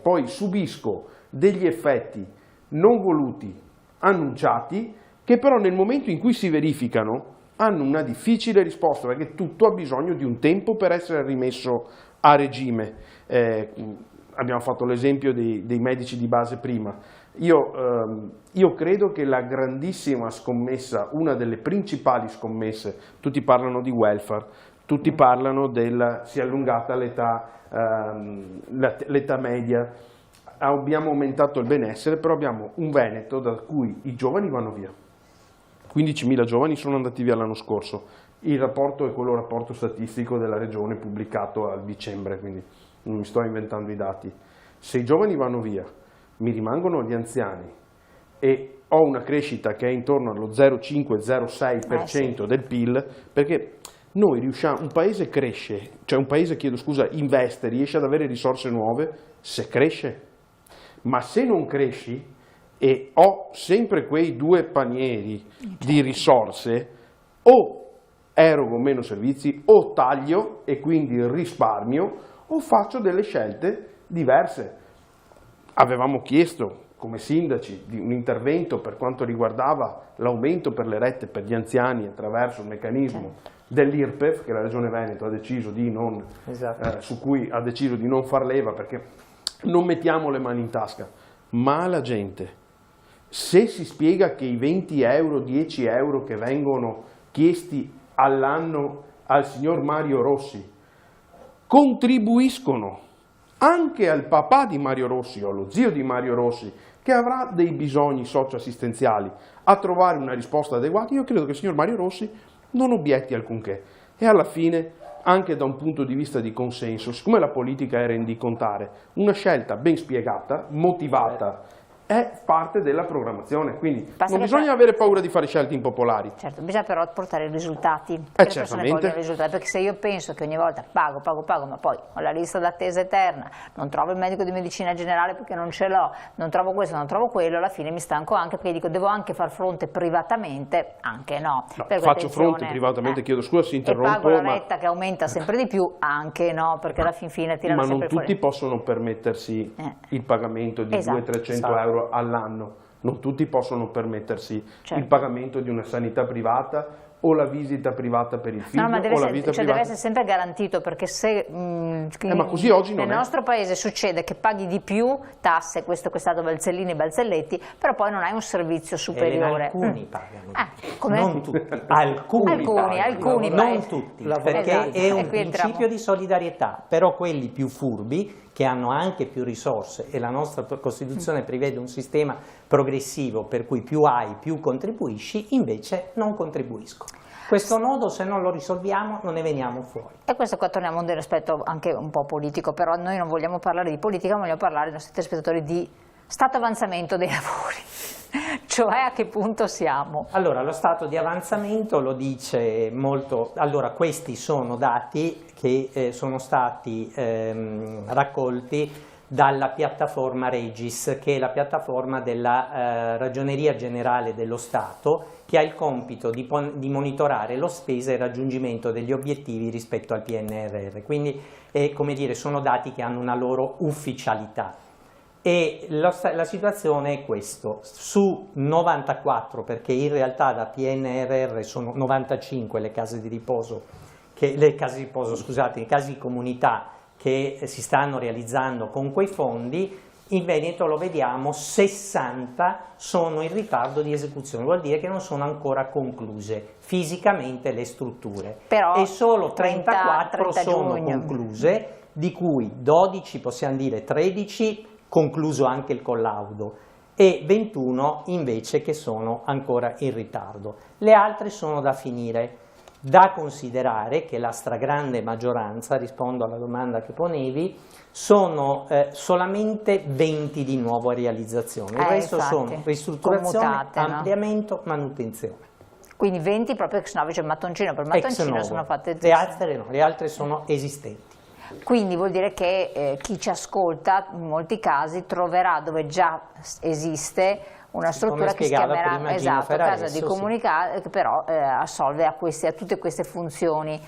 poi subisco degli effetti non voluti, annunciati, che però nel momento in cui si verificano hanno una difficile risposta, perché tutto ha bisogno di un tempo per essere rimesso a regime. Abbiamo fatto l'esempio dei medici di base prima. Io credo che la grandissima scommessa, una delle principali scommesse, tutti parlano di welfare, tutti parlano si è allungata l'età media, abbiamo aumentato il benessere, però abbiamo un Veneto da cui i giovani vanno via. 15.000 giovani sono andati via l'anno scorso. Il rapporto è quello rapporto statistico della regione pubblicato a dicembre, quindi non mi sto inventando i dati. Se i giovani vanno via, mi rimangono gli anziani e ho una crescita che è intorno allo 0,5-0,6% del PIL, perché noi riusciamo, un paese cresce, cioè un paese, investe, riesce ad avere risorse nuove se cresce, ma se non cresci e ho sempre quei due panieri di risorse, o erogo meno servizi, o taglio e quindi risparmio, o faccio delle scelte diverse. Avevamo chiesto come sindaci di un intervento per quanto riguardava l'aumento per le rette per gli anziani attraverso il meccanismo dell'IRPEF, che la Regione Veneto ha deciso di non, su cui ha deciso di non far leva, perché non mettiamo le mani in tasca, ma la gente, se si spiega che i 20 euro, 10 euro che vengono chiesti all'anno al signor Mario Rossi contribuiscono anche al papà di Mario Rossi o allo zio di Mario Rossi che avrà dei bisogni socioassistenziali a trovare una risposta adeguata, io credo che il signor Mario Rossi non obietti alcunché. E alla fine, anche da un punto di vista di consenso, siccome la politica è rendicontare, una scelta ben spiegata, motivata, è parte della programmazione, quindi
Basta
non bisogna avere paura di fare scelte impopolari.
Certo, bisogna però portare i risultati, che le persone
certamente.
vogliono i risultati, perché se io penso che ogni volta pago, ma poi ho la lista d'attesa eterna, non trovo il medico di medicina generale perché non ce l'ho, non trovo questo, non trovo quello, alla fine mi stanco anche perché dico devo anche far fronte privatamente, anche no.
Faccio fronte privatamente, chiedo scusa se interrompo.
E pago la retta che aumenta sempre di più, anche no, perché alla fin fine tirano
ma
sempre
non tutti
fuori.
possono permettersi il pagamento di
Esatto.
200-300 euro all'anno, non tutti possono permettersi
Certo.
il pagamento di una sanità privata o la visita privata per il figlio,
No, ma deve,
o la
essere,
visita
deve
privata.
essere sempre garantito, perché se
ma così oggi non
nel
è.
nostro paese succede che paghi di più tasse, questo è stato Balzellini e Balzelletti, però poi non hai un servizio superiore.
Alcuni pagano,
come?
non tutti, alcuni
pagano.
non tutti, perché
Esatto.
è un
E qui entriamo.
principio di solidarietà, però quelli più furbi, che hanno anche più risorse, e la nostra Costituzione prevede un sistema progressivo per cui più hai più contribuisci, invece non contribuiscono. Questo nodo, se non lo risolviamo, non ne veniamo fuori.
E questo qua torniamo a un aspetto anche un po' politico, però noi non vogliamo parlare di politica, vogliamo parlare ai nostri telespettatori di stato avanzamento dei lavori, cioè a che punto siamo?
Allora, lo stato di avanzamento lo dice molto. Allora, questi sono dati che sono stati raccolti dalla piattaforma Regis, che è la piattaforma della Ragioneria Generale dello Stato, che ha il compito di monitorare lo spesa e il raggiungimento degli obiettivi rispetto al PNRR. Quindi, come dire, sono dati che hanno una loro ufficialità. E la situazione è questo: su 94, perché in realtà da PNRR sono 95 le case di riposo, i casi di comunità che si stanno realizzando con quei fondi, in Veneto lo vediamo, 60 sono in ritardo di esecuzione, vuol dire che non sono ancora concluse fisicamente le strutture.
Però
e solo 34
30
sono
giugno.
concluse, di cui 12, possiamo dire 13, concluso anche il collaudo, e 21 invece che sono ancora in ritardo. Le altre sono da finire. Da considerare che la stragrande maggioranza, rispondo alla domanda che ponevi, sono solamente 20 di nuova realizzazione, il resto
infatti,
sono ristrutturazione,
commutate, no?
ampliamento, manutenzione.
Quindi 20 proprio ex novo, cioè mattoncino per mattoncino sono fatte
le altre no, le altre sono esistenti.
Quindi vuol dire che chi ci ascolta in molti casi troverà dove già esiste una struttura che si chiamerà casa di comunità, che però assolve a tutte queste funzioni.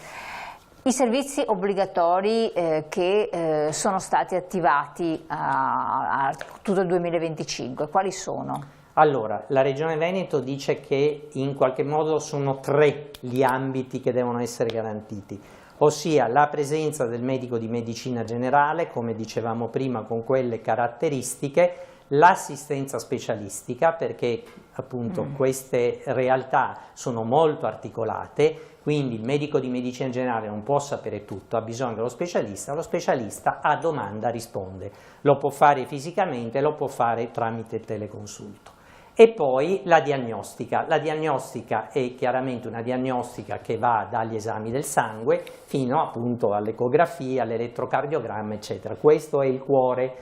I servizi obbligatori che sono stati attivati a tutto il 2025, quali sono?
Allora, la Regione Veneto dice che in qualche modo sono 3 gli ambiti che devono essere garantiti, ossia la presenza del medico di medicina generale, come dicevamo prima, con quelle caratteristiche, l'assistenza specialistica, perché appunto queste realtà sono molto articolate, quindi il medico di medicina generale non può sapere tutto, ha bisogno dello specialista a domanda risponde, lo può fare fisicamente, lo può fare tramite teleconsulto. E poi la diagnostica è chiaramente una diagnostica che va dagli esami del sangue fino appunto all'ecografia, all'elettrocardiogramma, eccetera. Questo è il cuore.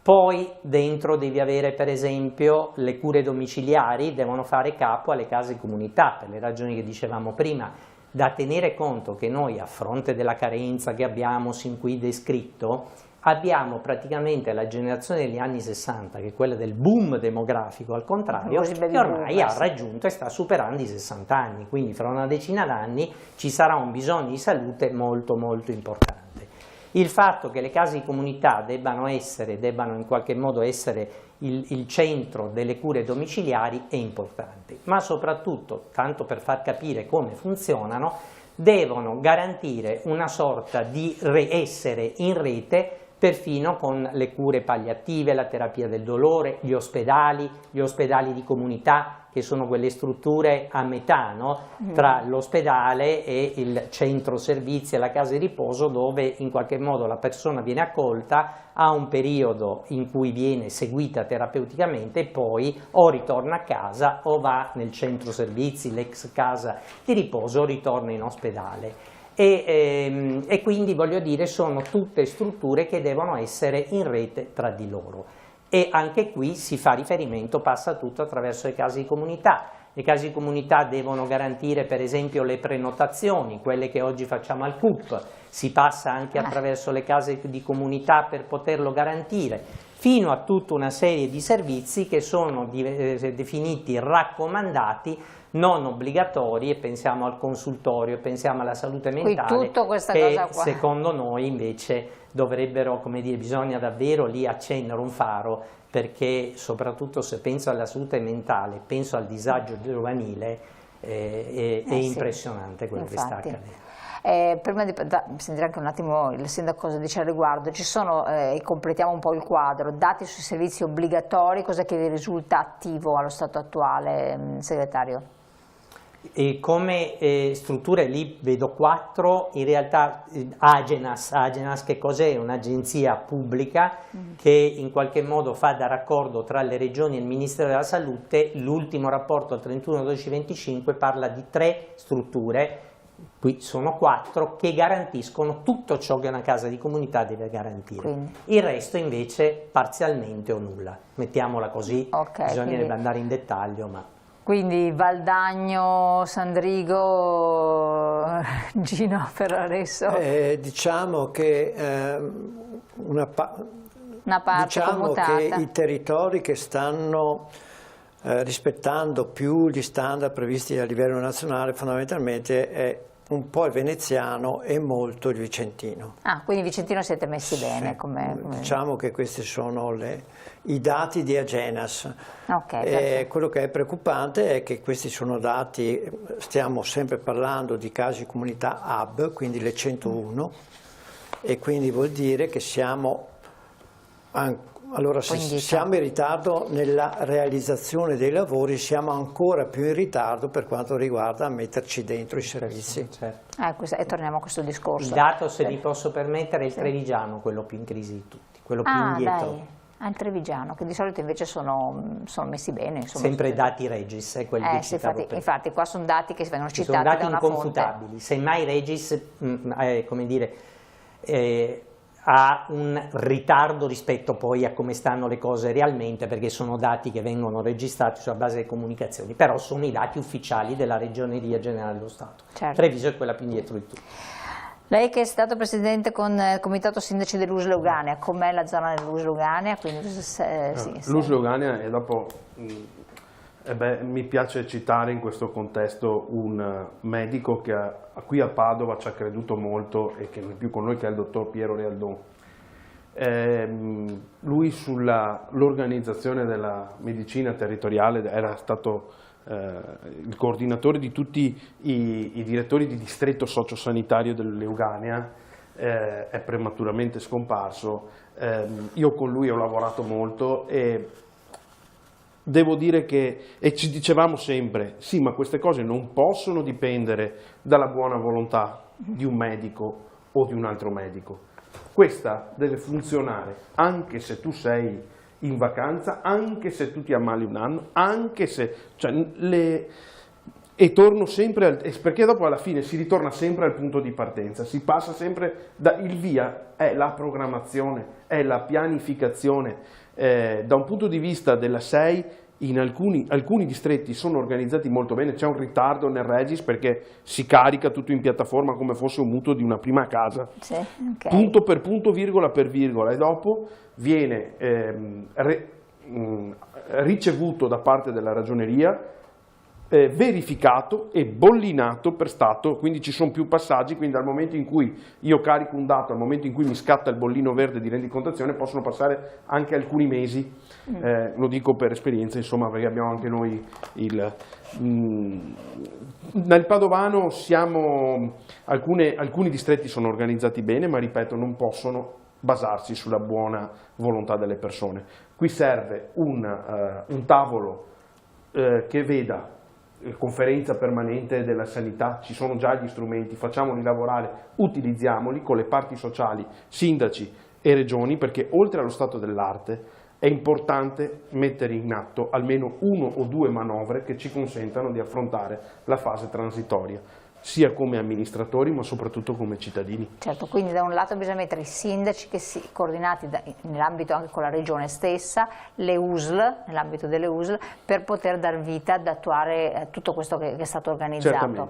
Poi dentro devi avere per esempio le cure domiciliari, devono fare capo alle case comunità, per le ragioni che dicevamo prima, da tenere conto che noi, a fronte della carenza che abbiamo sin qui descritto, abbiamo praticamente la generazione degli anni 60, che è quella del boom demografico, al contrario, che ormai ha raggiunto e sta superando i 60 anni, quindi fra una decina d'anni ci sarà un bisogno di salute molto molto importante. Il fatto che le case di comunità debbano in qualche modo essere il centro delle cure domiciliari è importante, ma soprattutto, tanto per far capire come funzionano, devono garantire una sorta di essere in rete perfino con le cure palliative, la terapia del dolore, gli ospedali di comunità, che sono quelle strutture a metà, no? Tra l'ospedale e il centro servizi e la casa di riposo, dove in qualche modo la persona viene accolta, ha un periodo in cui viene seguita terapeuticamente e poi o ritorna a casa o va nel centro servizi, l'ex casa di riposo, o ritorna in ospedale. E quindi voglio dire, sono tutte strutture che devono essere in rete tra di loro. e anche qui si fa riferimento, passa tutto attraverso le case di comunità. Le case di comunità devono garantire per esempio le prenotazioni, quelle che oggi facciamo al CUP, si passa anche attraverso le case di comunità per poterlo garantire, fino a tutta una serie di servizi che sono definiti raccomandati, non obbligatori, e pensiamo al consultorio, pensiamo alla salute mentale, che secondo noi invece dovrebbero, come dire, bisogna davvero lì accendere un faro, perché soprattutto se penso alla salute mentale, penso al disagio giovanile, è impressionante quello che sta accadendo.
Prima di sentire anche un attimo il sindaco cosa dice al riguardo, ci sono, e completiamo un po' il quadro, dati sui servizi obbligatori, cosa che vi risulta attivo allo stato attuale, segretario?
E come strutture lì vedo 4, in realtà Agenas che cos'è? Un'agenzia pubblica che in qualche modo fa da raccordo tra le regioni e il Ministero della Salute. L'ultimo rapporto al 31/12/25 parla di 3 strutture, qui sono 4, che garantiscono tutto ciò che una casa di comunità deve garantire. Quindi il resto invece parzialmente o nulla, mettiamola così, bisognerebbe andare in dettaglio, ma...
Quindi Valdagno, Sandrigo, Gino Ferraresso?
Diciamo che
una parte
diciamo
commutata.
Che i territori che stanno rispettando più gli standard previsti a livello nazionale fondamentalmente è un po' il veneziano e molto il vicentino.
Ah, quindi Vicentino siete messi bene?
Diciamo che questi sono i dati di Agenas. Quello che è preoccupante è che questi sono dati, stiamo sempre parlando di casi comunità hub, quindi le 101, e quindi vuol dire che siamo... Allora, se siamo in ritardo nella realizzazione dei lavori, siamo ancora più in ritardo per quanto riguarda metterci dentro i servizi.
E torniamo a questo discorso.
Il dato, se mi posso permettere, è il trevigiano, quello più in crisi di tutti, quello più indietro.
Il trevigiano, che di solito invece sono messi bene. Insomma,
sempre dati Regis, quelli che citavo
infatti qua sono dati che vengono citati
sono dati
da una
inconfutabili.
fonte.
Semmai Regis, come dire... ha un ritardo rispetto poi a come stanno le cose realmente, perché sono dati che vengono registrati sulla base delle comunicazioni, però sono i dati ufficiali della Ragioneria Generale dello Stato. Treviso è quella più indietro di tutti.
Lei che è stato presidente con il comitato sindaci dell'Usle Euganea, com'è la zona dell'Usle Euganea?
L'Usle Euganea, e dopo mi piace citare in questo contesto un medico che qui a Padova ci ha creduto molto e che non è più con noi, che è il dottor Piero Realdon. Lui sull'organizzazione della medicina territoriale era stato il coordinatore di tutti i direttori di distretto sociosanitario dell'Euganea, è prematuramente scomparso. Io con lui ho lavorato molto e devo dire e ci dicevamo sempre, sì, ma queste cose non possono dipendere dalla buona volontà di un medico o di un altro medico. Questa deve funzionare anche se tu sei in vacanza, anche se tu ti ammali un anno, anche se... E torno sempre, perché dopo alla fine si ritorna sempre al punto di partenza, si passa sempre, il via è la programmazione, è la pianificazione. Da un punto di vista della SEI, in alcuni distretti sono organizzati molto bene, c'è un ritardo nel Regis perché si carica tutto in piattaforma come fosse un mutuo di una prima casa, punto per punto, virgola per virgola, e dopo viene ricevuto da parte della ragioneria, verificato e bollinato per Stato, quindi ci sono più passaggi, quindi dal momento in cui io carico un dato al momento in cui mi scatta il bollino verde di rendicontazione possono passare anche alcuni mesi, lo dico per esperienza, insomma, perché abbiamo anche noi nel Padovano alcuni distretti sono organizzati bene, ma ripeto, non possono basarsi sulla buona volontà delle persone. Qui serve un tavolo che veda conferenza permanente della sanità, ci sono già gli strumenti, facciamoli lavorare, utilizziamoli con le parti sociali, sindaci e regioni, perché oltre allo stato dell'arte è importante mettere in atto almeno 1 o 2 manovre che ci consentano di affrontare la fase transitoria. sia come amministratori ma soprattutto come cittadini.
Certo, quindi da un lato bisogna mettere i sindaci che coordinati nell'ambito anche con la regione stessa, le USL, nell'ambito delle USL, per poter dar vita ad attuare tutto questo che è stato organizzato.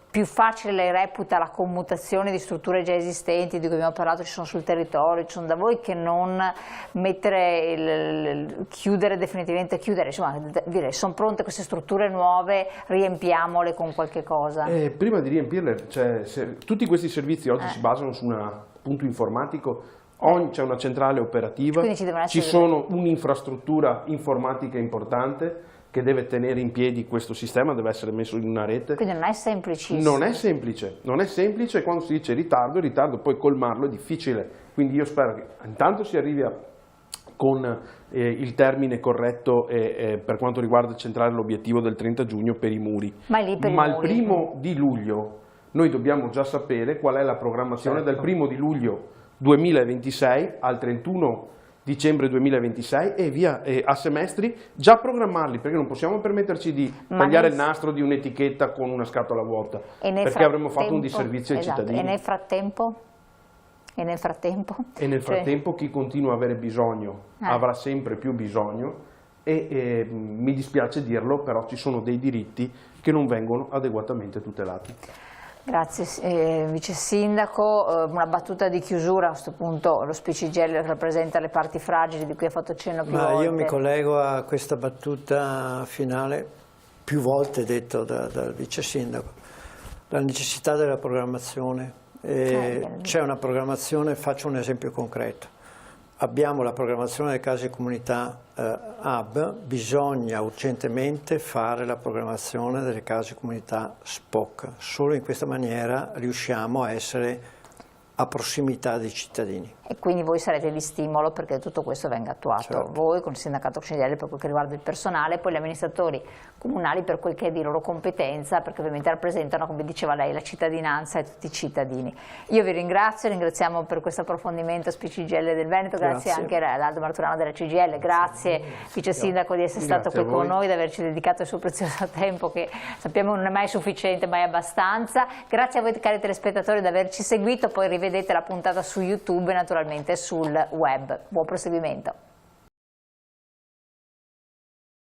Più facile lei reputa la commutazione di strutture già esistenti, di cui abbiamo parlato, ci sono sul territorio, ci sono da voi, che non mettere, chiudere definitivamente, insomma, dire sono pronte queste strutture nuove, riempiamole con qualche cosa?
Prima di riempirle, cioè, tutti questi servizi oggi si basano su un punto informatico, c'è una centrale operativa, ci sono un'infrastruttura informatica importante che deve tenere in piedi questo sistema, deve essere messo in una rete.
Quindi non è semplicissimo.
Non è semplice, quando si dice ritardo, poi colmarlo è difficile. Quindi io spero che intanto si arrivi con il termine corretto per quanto riguarda centrare l'obiettivo del 30 giugno per i muri. Ma il 1° di luglio noi dobbiamo già sapere qual è la programmazione del 1° di luglio 2026 al 31 dicembre 2026 e via a semestri, già programmarli, perché non possiamo permetterci di tagliare il nastro di un'etichetta con una scatola vuota, perché avremmo fatto un disservizio ai cittadini.
E nel frattempo? E nel frattempo
chi continua a avere bisogno avrà sempre più bisogno e mi dispiace dirlo, però ci sono dei diritti che non vengono adeguatamente tutelati.
Grazie Vice Sindaco, una battuta di chiusura a questo punto, lo Spicigel rappresenta le parti fragili di cui ha fatto cenno più volte.
Io mi collego a questa battuta finale, più volte detto dal Vice Sindaco, la necessità della programmazione. C'è una programmazione, faccio un esempio concreto. Abbiamo la programmazione delle case di comunità hub, bisogna urgentemente fare la programmazione delle case di comunità SPOC, solo in questa maniera riusciamo a essere a prossimità dei cittadini.
E quindi voi sarete di stimolo perché tutto questo venga attuato,
certo.
Voi con il sindacato CGIL per quel che riguarda il personale e poi gli amministratori comunali per quel che è di loro competenza, perché ovviamente rappresentano, come diceva lei, la cittadinanza e tutti i cittadini. Io vi ringrazio, ringraziamo per questo approfondimento CGIL del Veneto, grazie anche ad Aldo Marturano della CGIL, grazie Vice Sindaco di essere stato qui con noi, di averci dedicato il suo prezioso tempo che sappiamo non è mai sufficiente ma è abbastanza. Grazie a voi cari telespettatori di averci seguito, poi rivedete la puntata su YouTube e naturalmente sul web. Buon proseguimento.